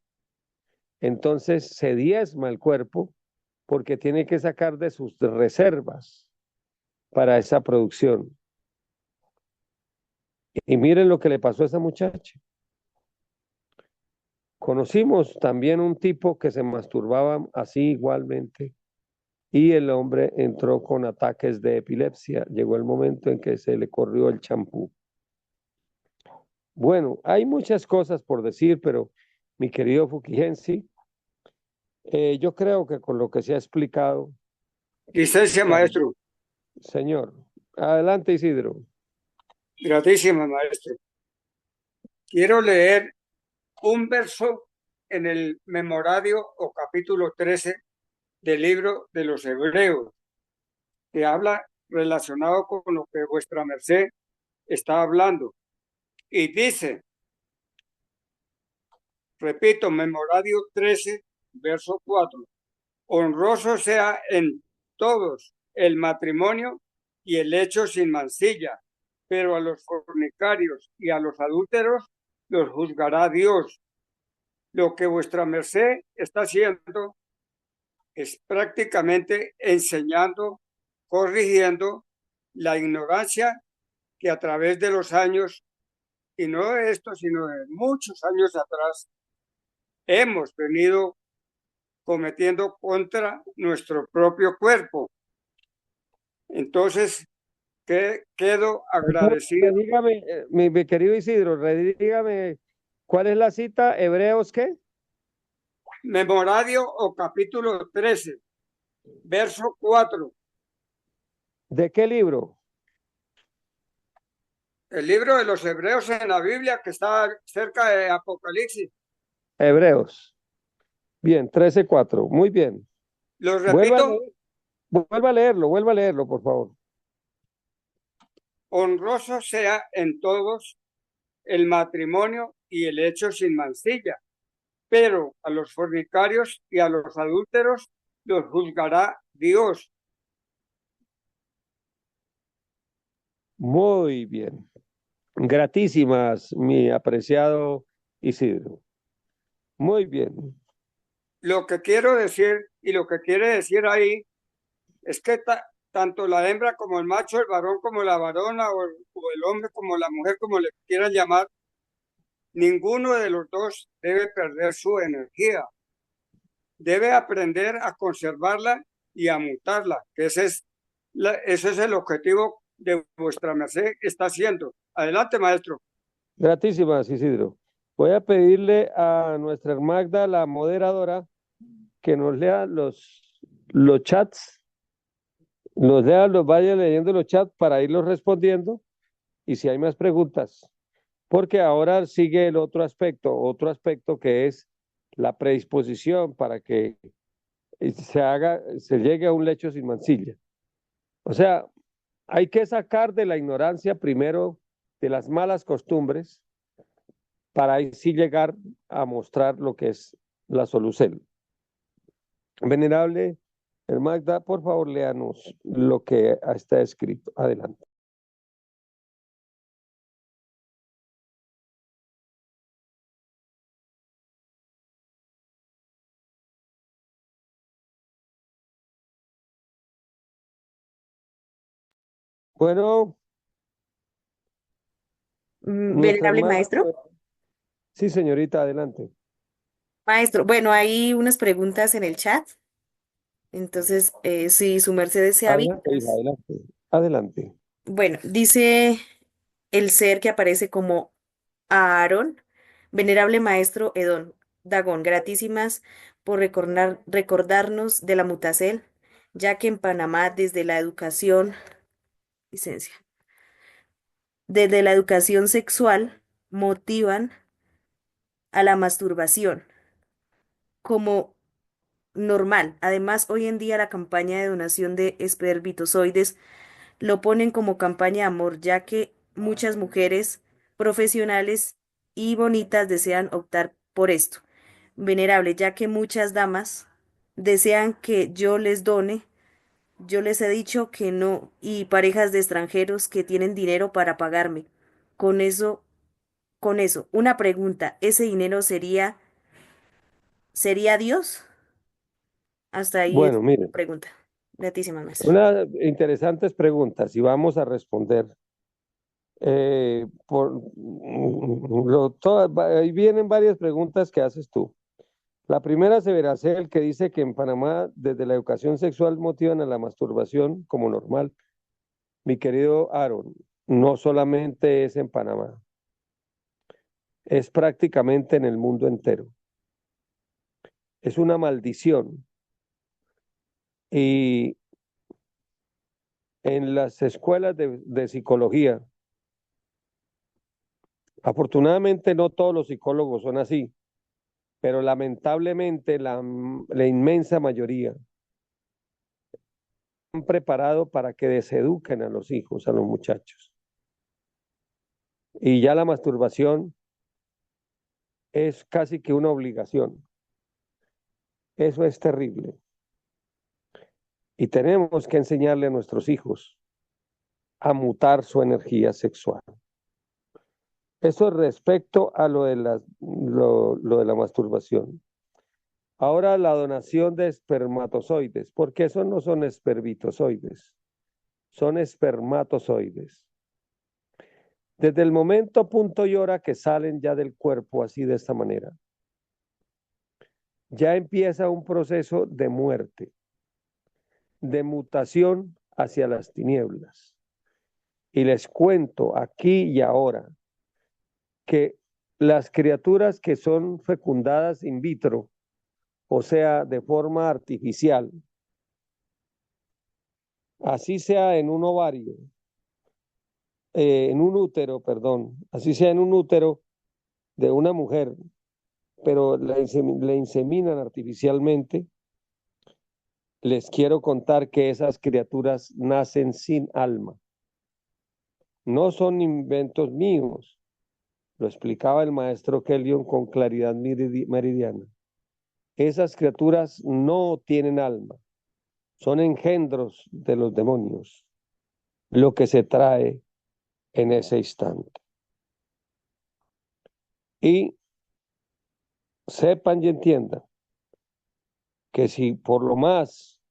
A: Entonces se diezma el cuerpo porque tiene que sacar de sus reservas para esa producción. Y miren lo que le pasó a esa muchacha. Conocimos también un tipo que se masturbaba así igualmente y el hombre entró con ataques de epilepsia. Llegó el momento en que se le corrió el champú. Bueno, hay muchas cosas por decir, pero mi querido Fukigensi, yo creo que con lo que se ha explicado,
E: Licencia, maestro.
A: señor, adelante Isidro.
E: Gratísima, maestro. Quiero leer un verso en el memorario o capítulo 13 del libro de los Hebreos, que habla relacionado con lo que vuestra merced está hablando. Y dice, repito, memorario 13, verso 4, honroso sea en todos el matrimonio y el hecho sin mancilla, pero a los fornicarios y a los adúlteros los juzgará Dios. Lo que vuestra merced está haciendo es prácticamente enseñando, corrigiendo la ignorancia que a través de los años, y no de esto, sino de muchos años atrás, hemos venido cometiendo contra nuestro propio cuerpo. Entonces, quedo agradecido.
A: Dígame, mi querido Isidro, dígame, ¿cuál es la cita? ¿Hebreos qué?
E: Memorario o capítulo 13, verso 4.
A: ¿De qué libro?
E: El libro de los Hebreos en la Biblia que está cerca de Apocalipsis.
A: Hebreos. Bien, 13:4. Muy bien.
E: Lo
A: Vuelva a
E: repito,
A: vuelva a leerlo, por favor.
E: honroso sea en todos el matrimonio y el hecho sin mancilla, pero a los fornicarios y a los adúlteros los juzgará Dios.
A: Muy bien. Gratísimas, mi apreciado Isidro. Muy bien.
E: Lo que quiero decir y lo que quiere decir ahí es que tanto la hembra como el macho, el varón como la varona o el hombre como la mujer, como le quieran llamar, ninguno de los dos debe perder su energía. Debe aprender a conservarla y a mutarla, que ese es el objetivo de vuestra merced está haciendo. Adelante, maestro.
A: Gratísimas, Isidro. Voy a pedirle a nuestra Magda, la moderadora, que nos lea los chats, los vaya leyendo los chats para irlos respondiendo y si hay más preguntas. Porque ahora sigue el otro aspecto que es la predisposición para que se llegue a un lecho sin mancilla. O sea, hay que sacar de la ignorancia primero de las malas costumbres para ahí sí llegar a mostrar lo que es la solución. Venerable Magda, por favor, léanos lo que está escrito. Adelante. Bueno, nuestra
C: Venerable
A: Magda.
C: maestro.
A: Sí, señorita, adelante.
C: Maestro, bueno, hay unas preguntas en el chat. Entonces, si su merced desea
A: Adelante, hija,
C: vistas.
A: adelante. Adelante.
C: Bueno, dice el ser que aparece como Aarón, venerable maestro Edón, Dagón, gratísimas por recordarnos de la Mutacel, ya que en Panamá licencia, desde la educación sexual motivan a la masturbación como normal. Además, hoy en día la campaña de donación de espermatozoides lo ponen como campaña de amor, ya que muchas mujeres profesionales y bonitas desean optar por esto. Venerable, ya que muchas damas desean que yo les done, yo les he dicho que no, y parejas de extranjeros que tienen dinero para pagarme. Con eso, una pregunta, ¿ese dinero sería Dios? Hasta ahí es
A: Bueno,
C: la
A: miren,
C: pregunta. Gratísima, maestro.
A: unas interesantes preguntas y vamos a responder. Ahí vienen varias preguntas que haces tú. La primera aseveración que dice que en Panamá desde la educación sexual motivan a la masturbación como normal. Mi querido Aaron, no solamente es en Panamá, es prácticamente en el mundo entero. Es una maldición. Y en las escuelas de psicología, afortunadamente no todos los psicólogos son así, pero lamentablemente la inmensa mayoría han preparado para que deseduquen a los hijos, a los muchachos. Y ya la masturbación es casi que una obligación. Eso es terrible. Y tenemos que enseñarle a nuestros hijos a mutar su energía sexual. Eso es respecto a lo de la masturbación. Ahora la donación de espermatozoides, porque esos no son espermatozoides, son espermatozoides. Desde el momento punto y hora que salen ya del cuerpo así de esta manera, ya empieza un proceso de muerte, de mutación hacia las tinieblas. Y les cuento aquí y ahora que las criaturas que son fecundadas in vitro, o sea, de forma artificial, así sea en un ovario, en un útero, perdón, así sea en un útero de una mujer, pero le inseminan artificialmente, les quiero contar que esas criaturas nacen sin alma. No son inventos míos, lo explicaba el maestro Kellion con claridad meridiana. Esas criaturas no tienen alma, son engendros de los demonios, lo que se trae en ese instante. Y sepan y entiendan que si por lo más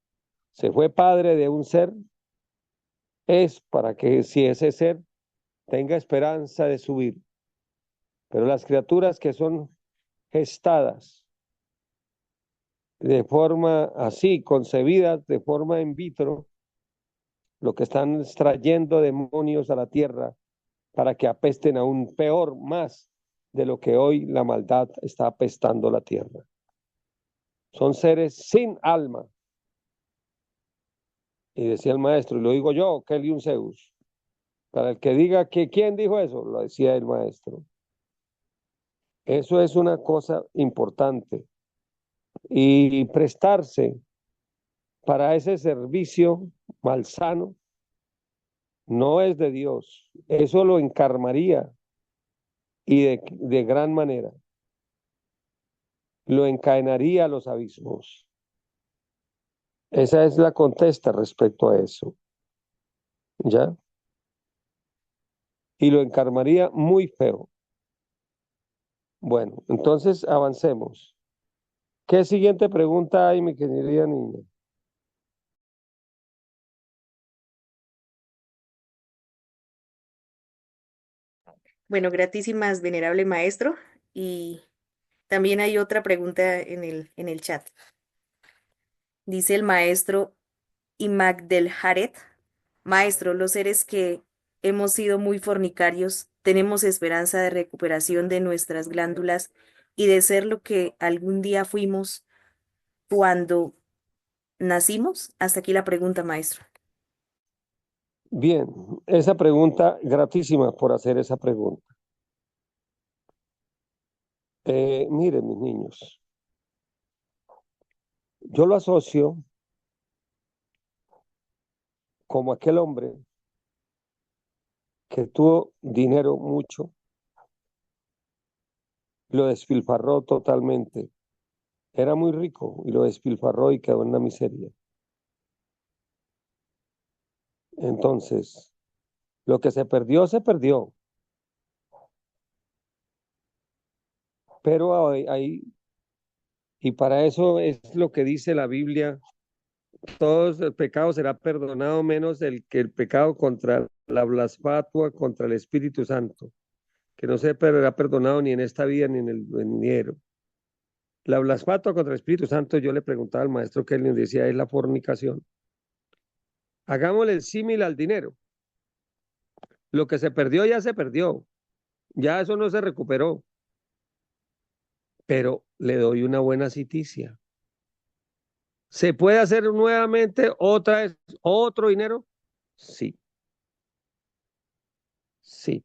A: se fue padre de un ser, es para que si ese ser tenga esperanza de subir. Pero las criaturas que son gestadas de forma así, concebidas de forma in vitro, lo que están es trayendo demonios a la tierra para que apesten aún peor, más de lo que hoy la maldad está apestando la tierra. Son seres sin alma. Y decía el maestro, y lo digo yo, Kelly Zeus, para el que diga que quién dijo eso, lo decía el maestro. Eso es una cosa importante. Y prestarse para ese servicio malsano no es de Dios. Eso lo encarmaría y de gran manera. Lo encadenaría a los abismos. Esa es la contesta respecto a eso. ¿Ya? Y lo encarmaría muy feo. Bueno, entonces avancemos. ¿Qué siguiente pregunta hay, mi querida niña?
C: Bueno, gratísimas, venerable maestro. Y también hay otra pregunta en el chat. Dice el maestro Imag del Jaret. Maestro, los seres que hemos sido muy fornicarios, tenemos esperanza de recuperación de nuestras glándulas y de ser lo que algún día fuimos cuando nacimos. Hasta aquí la pregunta, maestro.
A: Bien, esa pregunta, gratísima por hacer esa pregunta. Miren, mis niños, yo lo asocio como aquel hombre que tuvo dinero mucho, lo despilfarró totalmente. Era muy rico y lo despilfarró y quedó en la miseria. Entonces, lo que se perdió, pero ahí, y para eso es lo que dice la Biblia, todos el pecado será perdonado menos el pecado contra la blasfemia, contra el Espíritu Santo, que no se será perdonado ni en esta vida ni en el venidero. La blasfata contra el Espíritu Santo, yo le preguntaba al maestro que él nos decía, es la fornicación. Hagámosle el símil al dinero. Lo que se perdió ya se perdió. Ya eso no se recuperó. Pero le doy una buena noticia. ¿Se puede hacer nuevamente otra vez otro dinero? Sí, sí.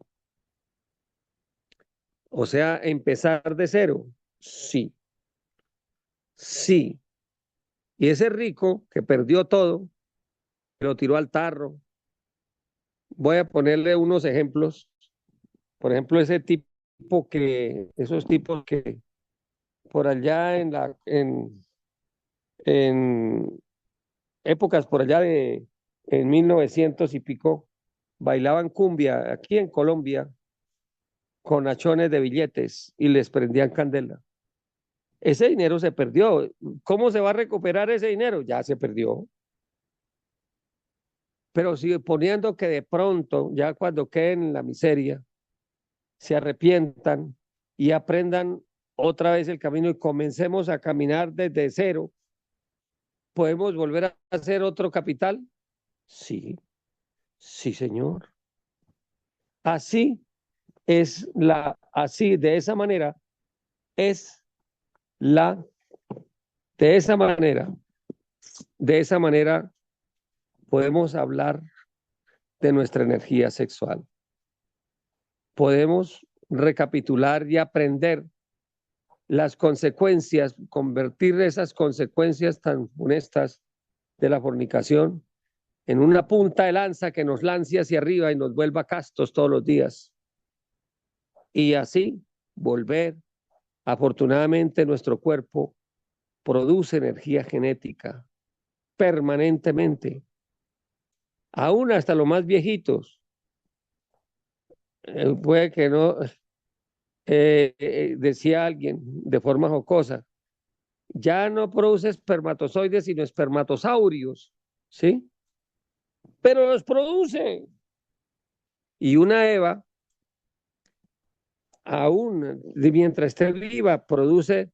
A: O sea, empezar de cero. Sí, sí. Y ese rico que perdió todo, lo tiró al tarro. Voy a ponerle unos ejemplos. Por ejemplo, esos tipos que por allá en épocas por allá en 1900 y pico, bailaban cumbia aquí en Colombia con hachones de billetes y les prendían candela. Ese dinero se perdió. ¿Cómo se va a recuperar ese dinero? Ya se perdió. Pero si poniendo que de pronto, ya cuando queden en la miseria, se arrepientan y aprendan otra vez el camino y comencemos a caminar desde cero, ¿podemos volver a hacer otro capital? Sí, sí, señor. Así de esa manera, es la, de esa manera podemos hablar de nuestra energía sexual. Podemos recapitular y aprender las consecuencias, convertir esas consecuencias tan funestas de la fornicación en una punta de lanza que nos lance hacia arriba y nos vuelva castos todos los días. Y así volver. Afortunadamente nuestro cuerpo produce energía genética permanentemente, aún hasta los más viejitos. Puede que no, decía alguien de forma jocosa, ya no produce espermatozoides sino espermatosaurios, ¿sí? Pero los produce. Y una Eva, aún mientras esté viva, produce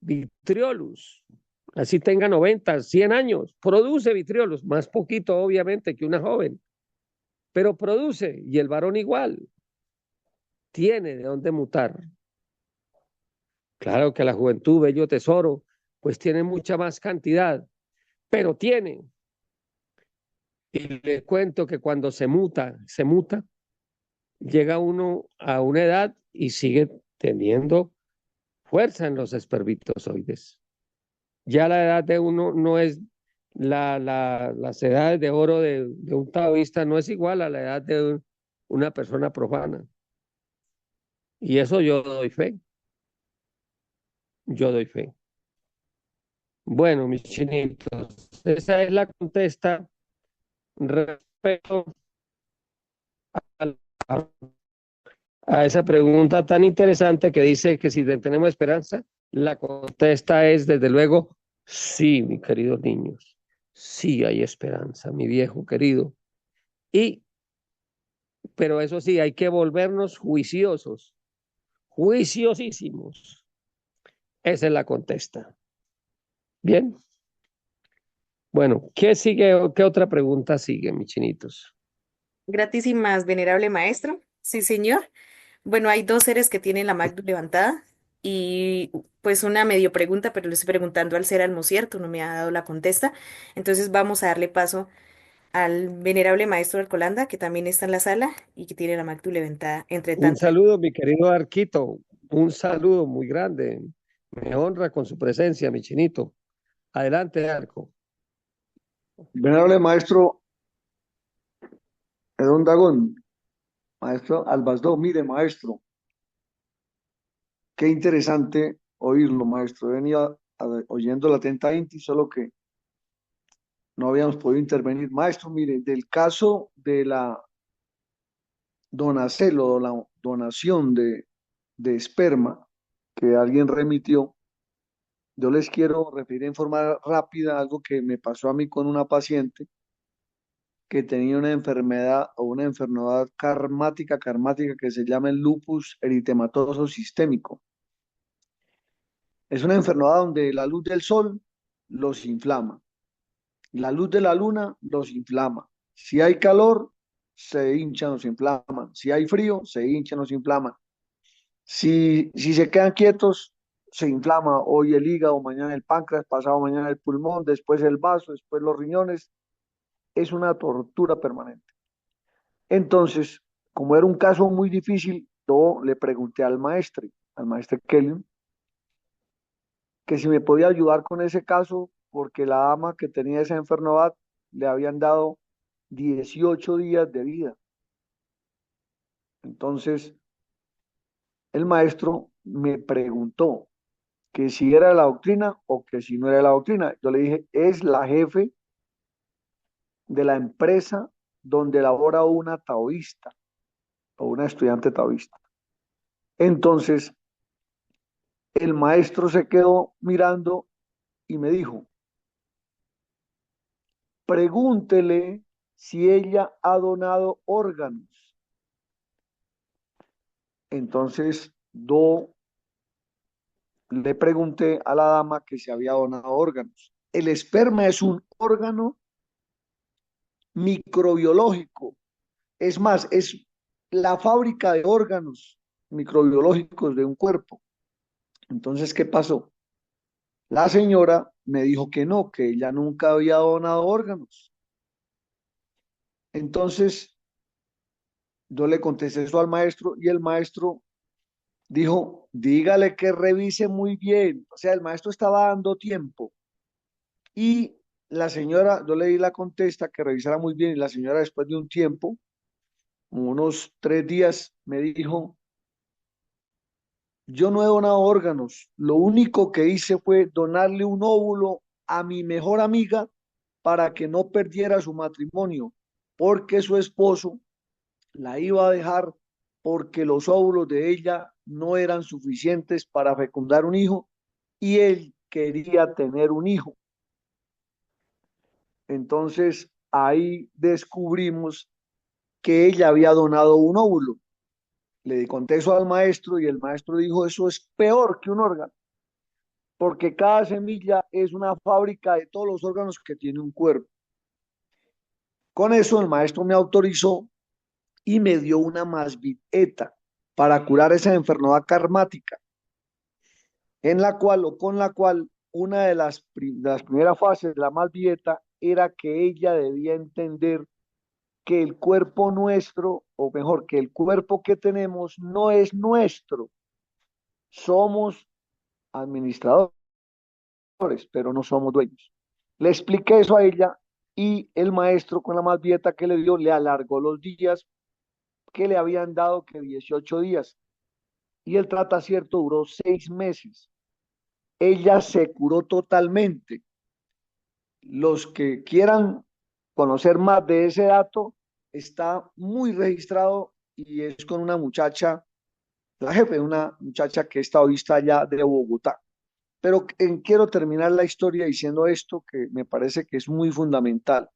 A: vitriolus. Así tenga 90, 100 años, produce vitriolus, más poquito obviamente que una joven, pero produce, y el varón igual, tiene de dónde mutar. Claro que la juventud, bello tesoro, pues tiene mucha más cantidad, pero tiene. Y le cuento que cuando se muta, llega uno a una edad y sigue teniendo fuerza en los espermatozoides. Ya la edad de uno no es, las edades de oro de un taoísta no es igual a la edad de una persona profana. Y eso yo doy fe. Bueno, mis chinitos, esa es la contesta respecto a, a esa pregunta tan interesante que dice que si tenemos esperanza, la contesta es desde luego sí, mis queridos niños, sí hay esperanza, mi viejo querido. Y, pero eso sí, hay que volvernos juiciosos, juiciosísimos. Esa es la contesta. Bien. Bueno, ¿qué sigue? ¿Qué otra pregunta sigue, mis chinitos?
C: Gratísimas, venerable maestro. Sí, señor. Bueno, hay dos seres que tienen la magna levantada y pues una medio pregunta, pero le estoy preguntando al ser almo cierto, no me ha dado la contesta. Entonces vamos a darle paso al venerable maestro Alcolanda, que también está en la sala y que tiene la magna levantada entre
A: Un
C: tanto.
A: saludo, mi querido Arquito, un saludo muy grande. Me honra con su presencia, mi chinito. Adelante, Arco.
F: Venerable maestro Edón Dagón, maestro Albasdó, mire maestro, qué interesante oírlo maestro. Venía oyéndolo atentamente, solo que no habíamos podido intervenir. Maestro, mire, del caso de la donacelo, la donación de esperma que alguien remitió, yo les quiero referir en forma rápida algo que me pasó a mí con una paciente que tenía una enfermedad o una enfermedad karmática que se llama el lupus eritematoso sistémico. Es una enfermedad donde la luz del sol los inflama, la luz de la luna los inflama. Si hay calor, se hinchan o se inflaman. Si hay frío, se hinchan o se inflaman. Si se quedan quietos, se inflama hoy el hígado, mañana el páncreas, pasado mañana el pulmón, después el vaso, después los riñones. Es una tortura permanente. Entonces, como era un caso muy difícil, yo le pregunté al maestro Kelly, que si me podía ayudar con ese caso, porque la dama que tenía esa enfermedad le habían dado 18 días de vida. Entonces, el maestro me preguntó que si era la doctrina o que si no era la doctrina. Yo le dije, es la jefe de la empresa donde labora una taoísta o una estudiante taoísta. Entonces, el maestro se quedó mirando y me dijo, pregúntele si ella ha donado órganos. Entonces, yo le pregunté a la dama que si había donado órganos. El esperma es un órgano microbiológico. Es más, es la fábrica de órganos microbiológicos de un cuerpo. Entonces, ¿qué pasó? La señora me dijo que no, que ella nunca había donado órganos. Entonces, yo le contesté eso al maestro y el maestro dijo, dígale que revise muy bien. O sea, el maestro estaba dando tiempo y la señora, yo le di la contesta que revisara muy bien y la señora después de un tiempo, unos 3 días, me dijo, yo no he donado órganos, lo único que hice fue donarle un óvulo a mi mejor amiga para que no perdiera su matrimonio, porque su esposo la iba a dejar porque los óvulos de ella no eran suficientes para fecundar un hijo y él quería tener un hijo. Entonces ahí descubrimos que ella había donado un óvulo. Le conté eso al maestro y el maestro dijo, eso es peor que un órgano, porque cada semilla es una fábrica de todos los órganos que tiene un cuerpo. Con eso el maestro me autorizó y me dio una masbiteta para curar esa enfermedad karmática, en la cual o con la cual una de las primeras fases de la masbiteta era que ella debía entender que el cuerpo nuestro, o mejor, que el cuerpo que tenemos no es nuestro. Somos administradores, pero no somos dueños. Le expliqué eso a ella y el maestro con la masbiteta que le dio le alargó los días que le habían dado, que 18 días. Y el tratacierto duró 6 meses. Ella se curó totalmente. Los que quieran conocer más de ese dato, está muy registrado y es con una muchacha, la jefe, una muchacha que está vista allá de Bogotá. Pero quiero terminar la historia diciendo esto que me parece que es muy fundamental.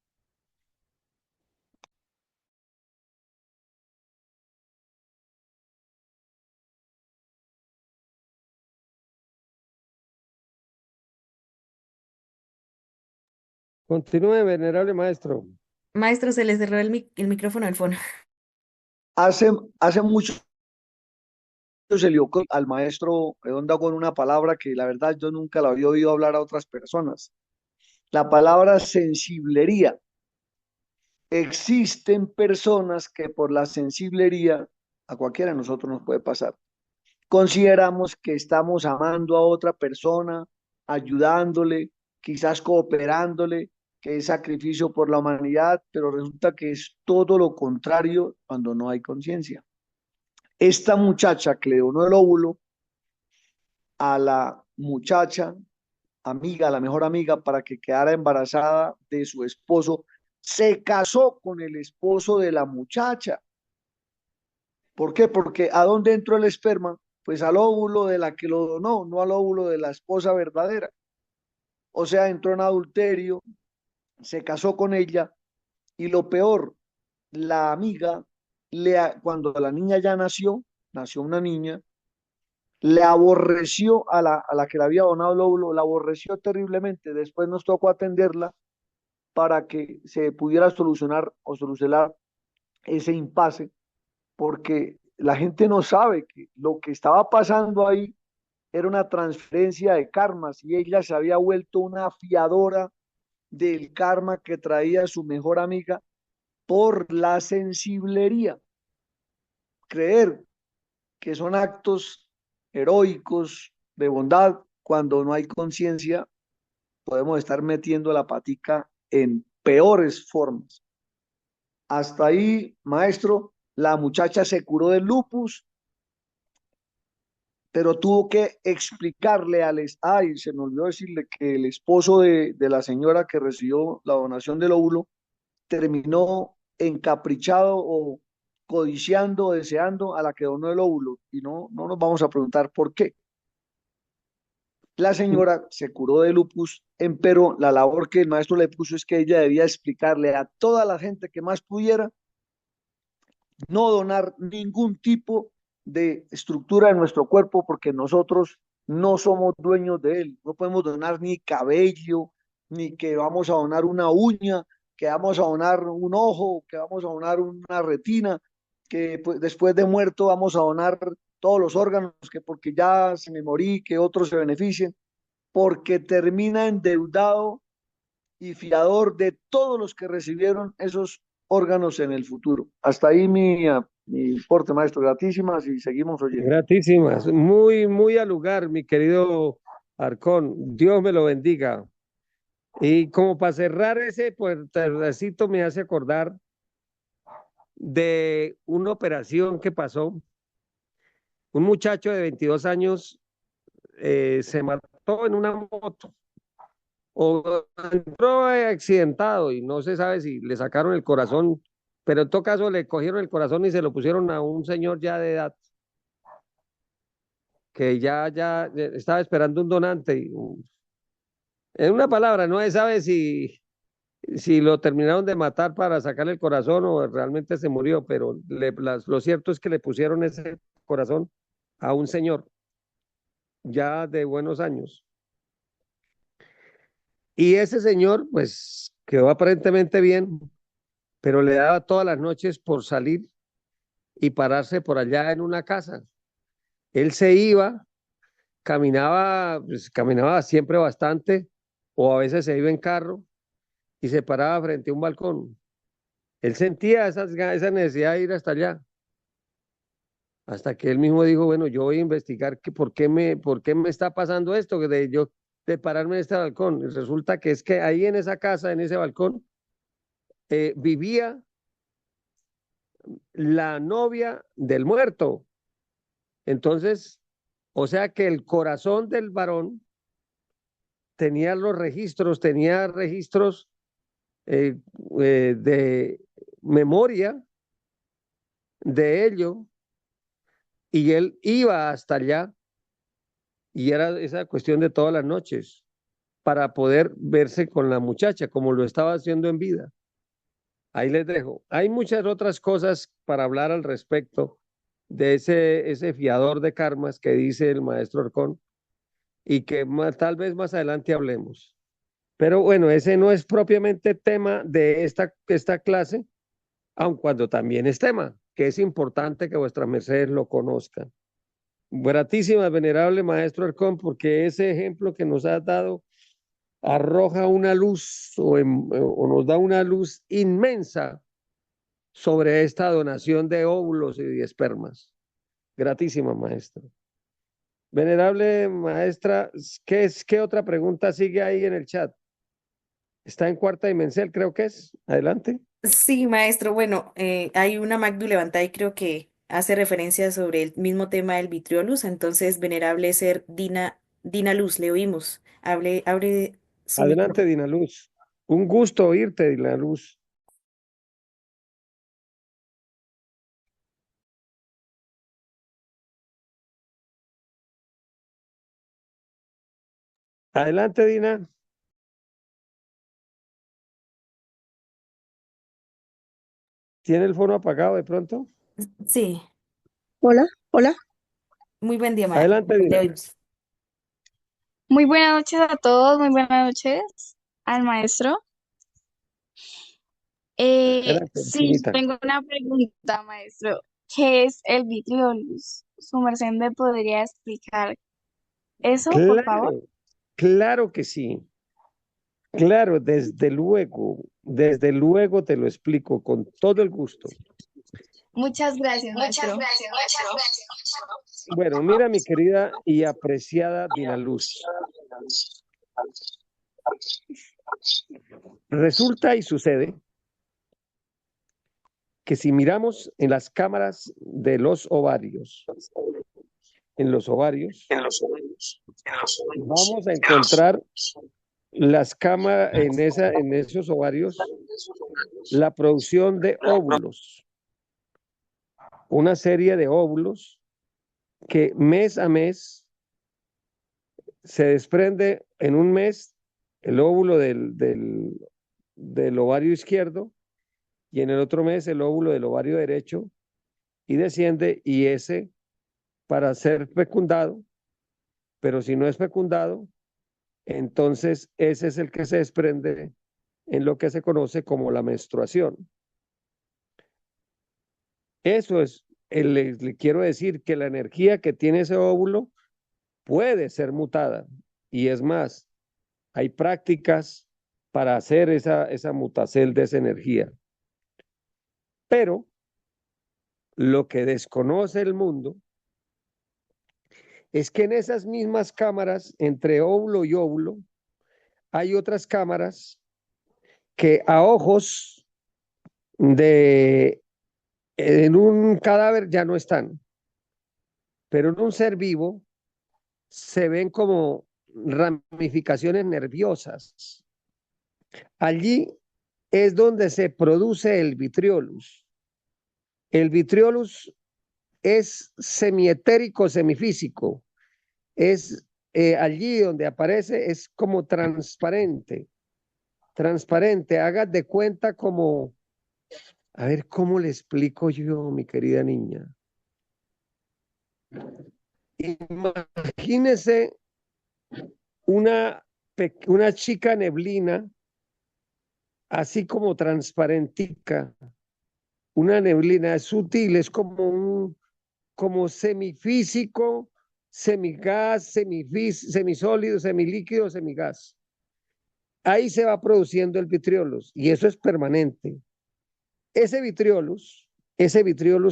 A: Continúe, venerable maestro.
C: Maestro, se le cerró el micrófono al fono.
F: Hace, hace mucho se le ocurrió al maestro Redondo con una palabra que la verdad yo nunca la había oído hablar a otras personas. La palabra sensiblería. Existen personas que por la sensiblería, a cualquiera de nosotros nos puede pasar, consideramos que estamos amando a otra persona, ayudándole, quizás cooperándole, que es sacrificio por la humanidad, pero resulta que es todo lo contrario cuando no hay conciencia. Esta muchacha que le donó el óvulo a la muchacha amiga, la mejor amiga, para que quedara embarazada de su esposo, se casó con el esposo de la muchacha. ¿Por qué? Porque ¿a dónde entró el esperma? Pues al óvulo de la que lo donó, no al óvulo de la esposa verdadera. O sea, entró en adulterio, se casó con ella y lo peor, la amiga, cuando la niña ya nació, nació una niña, le aborreció a la que le había donado el óvulo, la aborreció terriblemente. Después nos tocó atenderla para que se pudiera solucionar o solucionar ese impasse, porque la gente no sabe que lo que estaba pasando ahí era una transferencia de karmas y ella se había vuelto una fiadora del karma que traía su mejor amiga por la sensiblería. Creer que son actos heroicos de bondad cuando no hay conciencia, podemos estar metiendo la patica en peores formas. Hasta ahí, maestro, la muchacha se curó del lupus, pero tuvo que explicarle ay, se me olvidó decirle que el esposo de la señora que recibió la donación del óvulo terminó encaprichado o codiciando, deseando a la que donó el óvulo. Y no nos vamos a preguntar por qué. La señora se curó de lupus, pero la labor que el maestro le puso es que ella debía explicarle a toda la gente que más pudiera no donar ningún tipo de estructura en nuestro cuerpo porque nosotros no somos dueños de él. No podemos donar ni cabello, ni que vamos a donar una uña, que vamos a donar un ojo, que vamos a donar una retina, que pues, después de muerto vamos a donar todos los órganos, que porque ya se me morí, que otros se beneficien, porque termina endeudado y fiador de todos los que recibieron esos órganos en el futuro. Hasta ahí mi porte, maestro. Gratísimas y seguimos oyendo.
A: Gratísimas. Muy, muy al lugar, mi querido Arcón. Dios me lo bendiga. Y como para cerrar ese puertecito me hace acordar de una operación que pasó. Un muchacho de 22 años se mató en una moto o entró accidentado y no se sabe si le sacaron el corazón, pero en todo caso le cogieron el corazón y se lo pusieron a un señor ya de edad que ya estaba esperando un donante. En una palabra, no se sabe si lo terminaron de matar para sacarle el corazón o realmente se murió, pero lo cierto es que le pusieron ese corazón a un señor ya de buenos años. Y ese señor, pues, quedó aparentemente bien, pero le daba todas las noches por salir y pararse por allá en una casa. Él se iba, caminaba, pues, caminaba siempre bastante, o a veces se iba en carro y se paraba frente a un balcón. Él sentía esa necesidad de ir hasta allá, hasta que él mismo dijo, bueno, yo voy a investigar por qué me está pasando esto, de pararme en este balcón. Y resulta que es que ahí en esa casa, en ese balcón, vivía la novia del muerto. Entonces, o sea que el corazón del varón tenía registros eh, de memoria de ello, y él iba hasta allá, y era esa cuestión de todas las noches, para poder verse con la muchacha, como lo estaba haciendo en vida. Ahí les dejo. Hay muchas otras cosas para hablar al respecto de ese fiador de karmas que dice el maestro Orcón, y que tal vez más adelante hablemos. Pero bueno, ese no es propiamente tema de esta clase, aun cuando también es tema, que es importante que vuestras mercedes lo conozcan. Gratísimas, venerable maestro Arcón, porque ese ejemplo que nos has dado arroja una luz o nos da una luz inmensa sobre esta donación de óvulos y de espermas. Gratísima, maestra. Venerable maestra, ¿qué otra pregunta sigue ahí en el chat? Está en cuarta dimensión, creo que es. Adelante.
C: Sí, maestro. Bueno, hay una Magdu levantada y creo que hace referencia sobre el mismo tema del vitriolus. Entonces, venerable ser Dina Luz, le oímos. Abre su
A: Adelante,
C: micrófono.
A: Dina Luz. Un gusto oírte, Dina Luz. Adelante, Dina. ¿Tiene el fono apagado de pronto?
C: Sí.
G: Hola, hola.
C: Muy buen día, Mari.
A: Adelante,
C: Le
A: Dina.
C: oímos.
G: Muy buenas noches a todos, muy buenas noches al maestro.
A: Adelante,
G: Sí,
A: Dinita.
G: tengo una pregunta, maestro. ¿Qué es el vitriolus? ¿Su merced me podría explicar eso, por favor?
A: Claro, claro que sí. Claro, desde luego te lo explico con todo el gusto.
G: Muchas gracias, maestro.
A: Bueno, mira, mi querida y apreciada Dina Luz. Resulta y sucede que si miramos en las cámaras de los ovarios, en los ovarios, vamos a encontrar las cámaras en esos ovarios, la producción de óvulos, una serie de óvulos que mes a mes se desprende en un mes el óvulo del ovario izquierdo y en el otro mes el óvulo del ovario derecho y desciende y ese para ser fecundado, pero si no es fecundado, entonces ese es el que se desprende en lo que se conoce como la menstruación. Eso es, le quiero decir que la energía que tiene ese óvulo puede ser mutada y es más, hay prácticas para hacer esa mutacel de esa energía. Pero lo que desconoce el mundo es que en esas mismas cámaras, entre óvulo y óvulo, hay otras cámaras que a ojos de en un cadáver ya no están, pero en un ser vivo se ven como ramificaciones nerviosas. Allí es donde se produce el vitriolus. El vitriolus es semietérico, semifísico. Es allí donde aparece, es como transparente. Transparente, hagas de cuenta como, a ver, ¿cómo le explico yo, mi querida niña? Imagínese una chica neblina, así como transparentica, una neblina es sutil, es como semifísico, semigás, semisólido, semilíquido, semigás. Ahí se va produciendo el vitriolus y eso es permanente. Ese vitriolus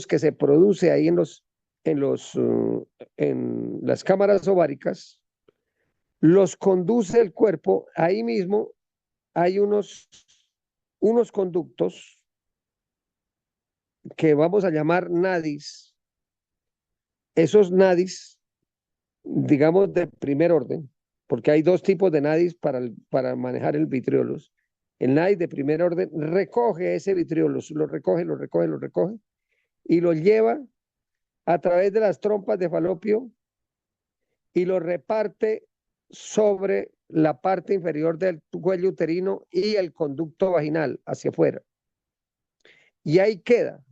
A: que se produce ahí en las cámaras ováricas, los conduce el cuerpo, ahí mismo hay unos conductos que vamos a llamar nadis. Esos nadis, digamos de primer orden, porque hay dos tipos de nadis para manejar el vitriolus. El nadis de primer orden recoge ese vitriolus, lo recoge y lo lleva a través de las trompas de falopio y lo reparte sobre la parte inferior del cuello uterino y el conducto vaginal hacia afuera. Y ahí queda.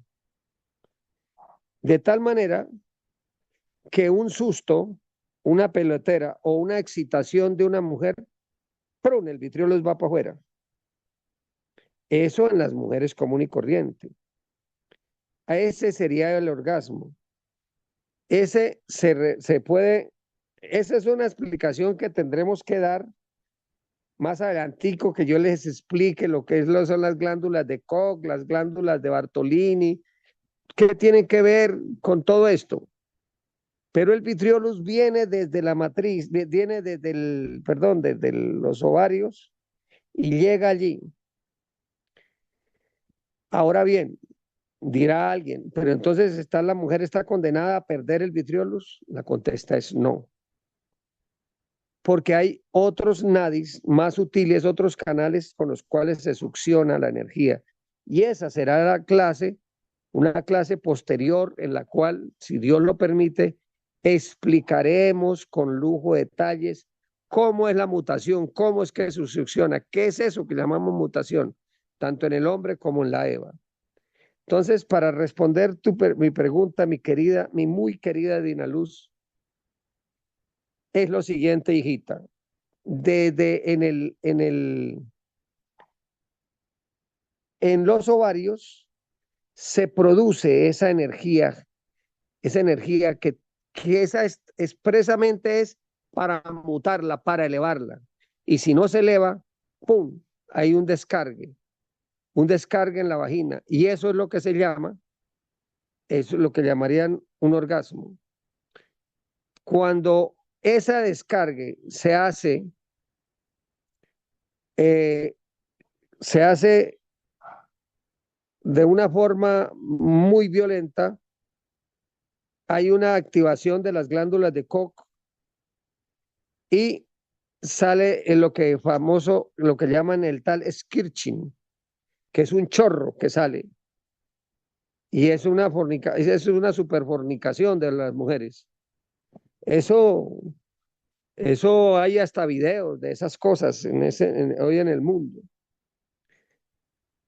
A: De tal manera que un susto, una pelotera o una excitación de una mujer, ¡prum!, el vitriolus va para afuera. Eso en las mujeres común y corriente. Ese sería el orgasmo. Ese se puede, esa es una explicación que tendremos que dar más adelantico, que yo les explique lo que son las glándulas de Koch, las glándulas de Bartolini, qué tienen que ver con todo esto. Pero el vitriolus viene desde la matriz, viene desde los ovarios y llega allí. Ahora bien, dirá alguien, pero entonces la mujer está condenada a perder el vitriolus. La contesta es no. Porque hay otros nadis más sutiles, otros canales con los cuales se succiona la energía. Y esa será una clase posterior en la cual, si Dios lo permite, explicaremos con lujo de detalles cómo es la mutación, cómo es que se succiona, qué es eso que llamamos mutación, tanto en el hombre como en la Eva. Entonces, para responder mi pregunta, mi muy querida Dina Luz, es lo siguiente, hijita. Desde en los ovarios se produce esa energía que esa expresamente es para mutarla, para elevarla. Y si no se eleva, ¡pum! Hay un descargue en la vagina. Y eso es lo que se llama, eso es lo que llamarían un orgasmo. Cuando esa descargue eh, se hace de una forma muy violenta, hay una activación de las glándulas de Koch y sale en lo que llaman el tal Skirching, que es un chorro que sale. Y es una superfornicación de las mujeres. Eso, eso hay hasta videos de esas cosas hoy en el mundo.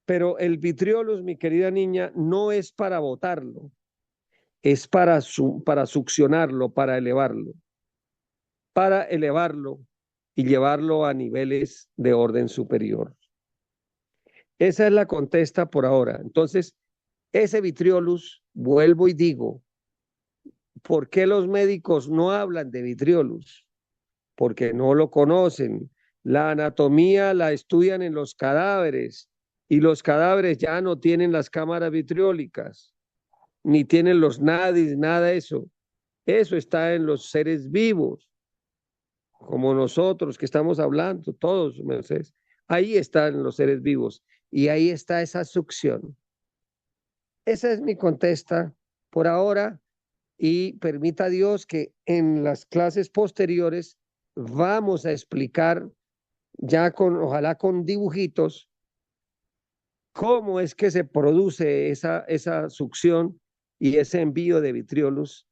A: Pero el vitriolus, mi querida niña, no es para botarlo, es para succionarlo, para elevarlo y llevarlo a niveles de orden superior. Esa es la contesta por ahora. Entonces, ese vitriolus, vuelvo y digo, ¿por qué los médicos no hablan de vitriolus? Porque no lo conocen. La anatomía la estudian en los cadáveres y los cadáveres ya no tienen las cámaras vitriólicas, ni tienen los nadis, nada de eso. Eso está en los seres vivos, como nosotros que estamos hablando, todos, Mercedes. Ahí están los seres vivos y ahí está esa succión. Esa es mi contesta por ahora y permita Dios que en las clases posteriores vamos a explicar ya ojalá con dibujitos, cómo es que se produce esa succión y ese envío de vitriolus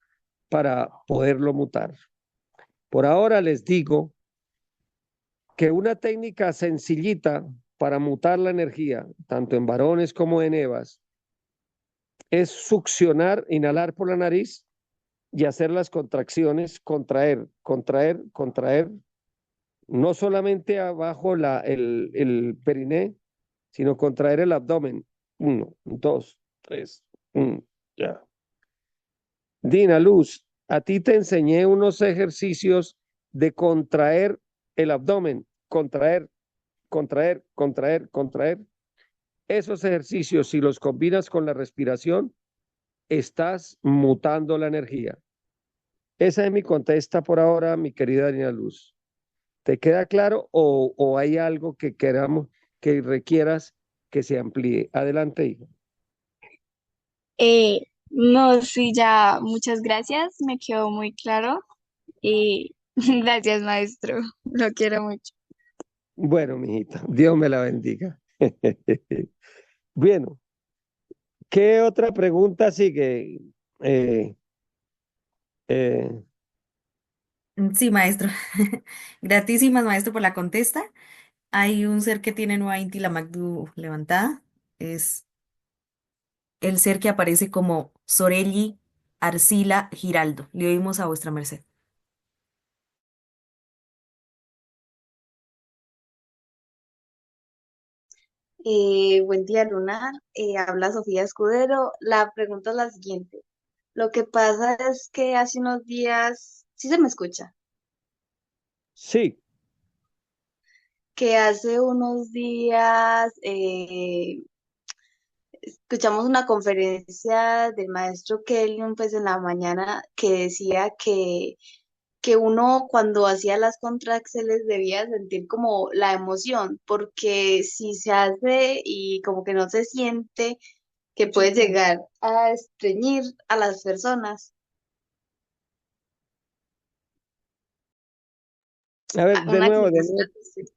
A: para poderlo mutar. Por ahora les digo que una técnica sencillita para mutar la energía, tanto en varones como en evas, es succionar, inhalar por la nariz y hacer las contracciones, contraer, contraer, contraer, no solamente abajo el periné, sino contraer el abdomen. 1, 2, 3, ya. Dina Luz, a ti te enseñé unos ejercicios de contraer el abdomen, contraer, contraer, contraer, contraer. Esos ejercicios, si los combinas con la respiración, estás mutando la energía. Esa es mi contesta por ahora, mi querida Dina Luz. ¿Te queda claro o hay algo que queramos, que requieras que se amplíe? Adelante, hijo.
G: No, sí, ya, muchas gracias, me quedó muy claro y gracias, maestro, lo quiero mucho.
A: Bueno, mijita, Dios me la bendiga. Bueno, ¿qué otra pregunta sigue? Eh, eh,
C: Sí, maestro. Gratísimas, maestro, por la contesta. Hay un ser que tiene nueva Inti la Magdu levantada. Es el ser que aparece como Sorelli Arcila Giraldo. Le oímos a vuestra merced.
H: Buen día, Lunar. Habla Sofía Escudero. La pregunta es la siguiente. Lo que pasa es que hace unos días, sí se me escucha,
A: sí,
H: que hace unos días escuchamos una conferencia del maestro Kelly, pues en la mañana, que decía que uno cuando hacía las contracciones debía sentir como la emoción, porque si se hace y como que no se siente, que puede llegar a estreñir a las personas.
A: a ver,
H: Una aclaración.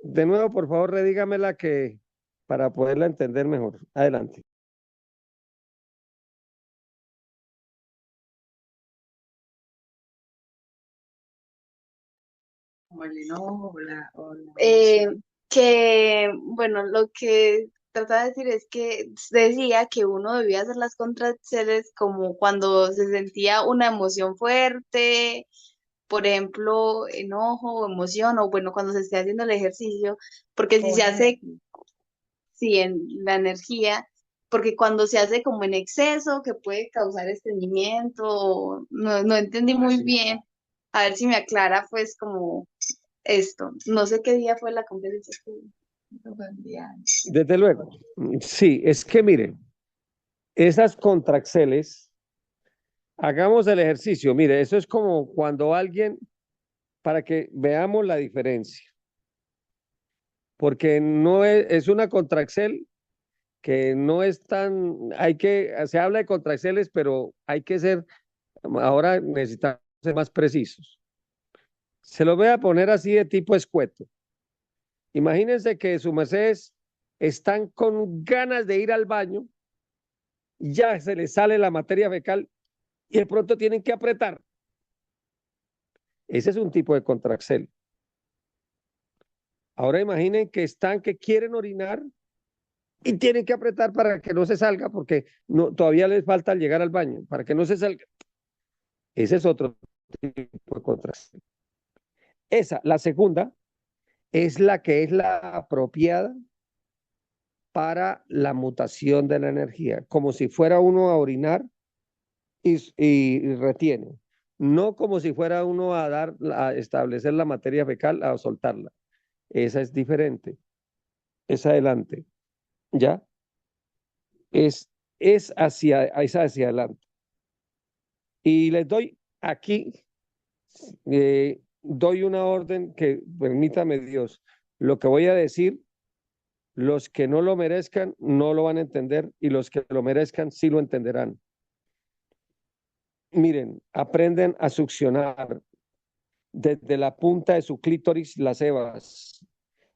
A: de nuevo, por favor, redígamela que para poderla entender mejor. Adelante.
H: Eh, que, bueno, lo que trataba de decir es que decía que uno debía hacer las contracciones como cuando se sentía una emoción fuerte por ejemplo, enojo o emoción, o bueno, cuando se esté haciendo el ejercicio, porque si se hace, sí, en la energía, porque cuando se hace como en exceso, que puede causar estreñimiento, no entendí muy bien. A ver si me aclara, pues, como esto. No sé qué día fue la conferencia.
A: Desde luego. Sí, es que miren, esas contracceles, hagamos el ejercicio. Mire, eso es como cuando alguien, para que veamos la diferencia, porque no es una contraccel que no es tan, se habla de contracceles, pero hay que ser, ahora necesitamos ser más precisos. Se lo voy a poner así de tipo escueto. Imagínense que sus mercedes están con ganas de ir al baño, ya se les sale la materia fecal y de pronto tienen que apretar. Ese es un tipo de contraccel. Ahora imaginen que están, que quieren orinar y tienen que apretar para que no se salga porque no, todavía les falta al llegar al baño, para que no se salga. Ese es otro tipo de contraccel. La segunda, es la que es la apropiada para la mutación de la energía, como si fuera uno a orinar y retiene, no como si fuera uno a establecer la materia fecal, a soltarla. Esa es diferente, es adelante, ¿ya? Es, es hacia adelante. Y les doy aquí, doy una orden que permítame Dios, lo que voy a decir, los que no lo merezcan no lo van a entender y los que lo merezcan sí lo entenderán. Miren, aprenden a succionar desde la punta de su clítoris las hebas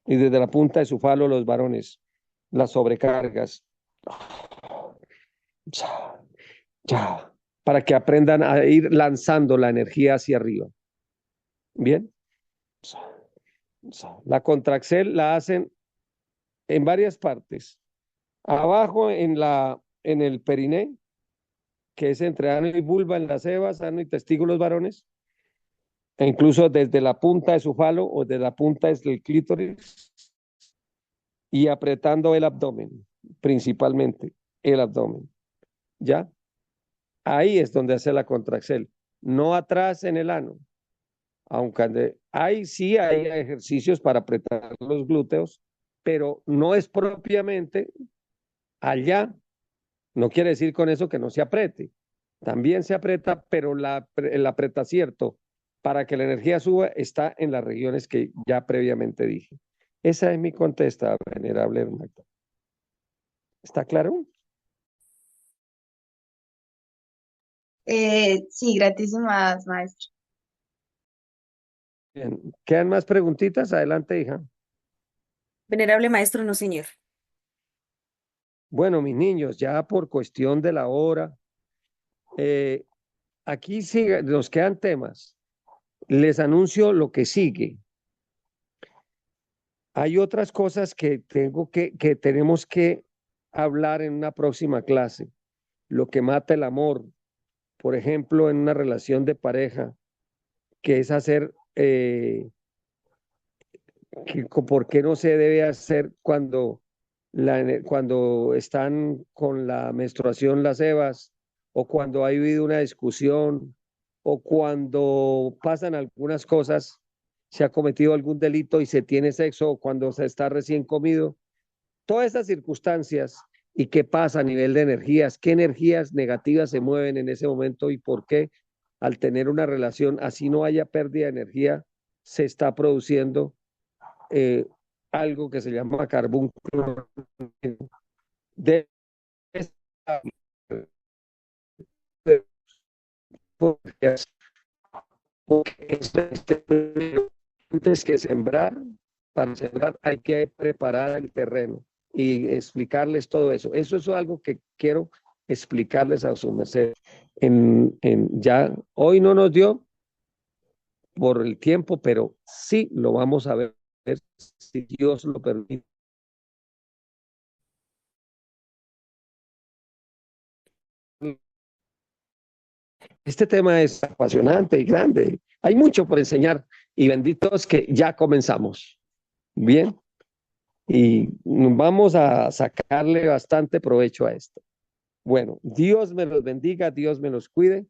A: y desde la punta de su falo los varones, las sobrecargas. Ya, ya, para que aprendan a ir lanzando la energía hacia arriba. Bien, la contracción la hacen en varias partes. Abajo en el periné, que es entre ano y vulva en las hebas, ano y testículos varones, e incluso desde la punta de su falo o de la punta del clítoris y apretando el abdomen, principalmente el abdomen. ¿Ya? Ahí es donde hace la contracción, no atrás en el ano. Aunque sí hay ejercicios para apretar los glúteos, pero no es propiamente allá. No quiere decir con eso que no se apriete. También se aprieta, pero el apretacierto para que la energía suba está en las regiones que ya previamente dije. Esa es mi contesta, venerable Magda. ¿Está claro?
H: Sí, gratísimas, maestro.
A: Bien. ¿Quedan más preguntitas? Adelante, hija.
C: Venerable maestro, no señor.
A: Bueno, mis niños, ya por cuestión de la hora, aquí sigue, nos quedan temas. Les anuncio lo que sigue. Hay otras cosas que tenemos que hablar en una próxima clase. Lo que mata el amor, por ejemplo, en una relación de pareja, que es hacer, ¿por qué no se debe hacer cuando están con la menstruación las hebas, o cuando ha habido una discusión, o cuando pasan algunas cosas, se ha cometido algún delito y se tiene sexo, o cuando se está recién comido? Todas esas circunstancias y qué pasa a nivel de energías, qué energías negativas se mueven en ese momento y por qué al tener una relación, así no haya pérdida de energía, se está produciendo eh, algo que se llama carbúnculo de antes que sembrar, para sembrar hay que preparar el terreno y explicarles todo eso. Eso es algo que quiero explicarles a su merced. Ya hoy no nos dio por el tiempo, pero sí lo vamos a ver si Dios lo permite. Este tema es apasionante y grande. Hay mucho por enseñar y benditos que ya comenzamos. Bien, y vamos a sacarle bastante provecho a esto. Bueno, Dios me los bendiga, Dios me los cuide.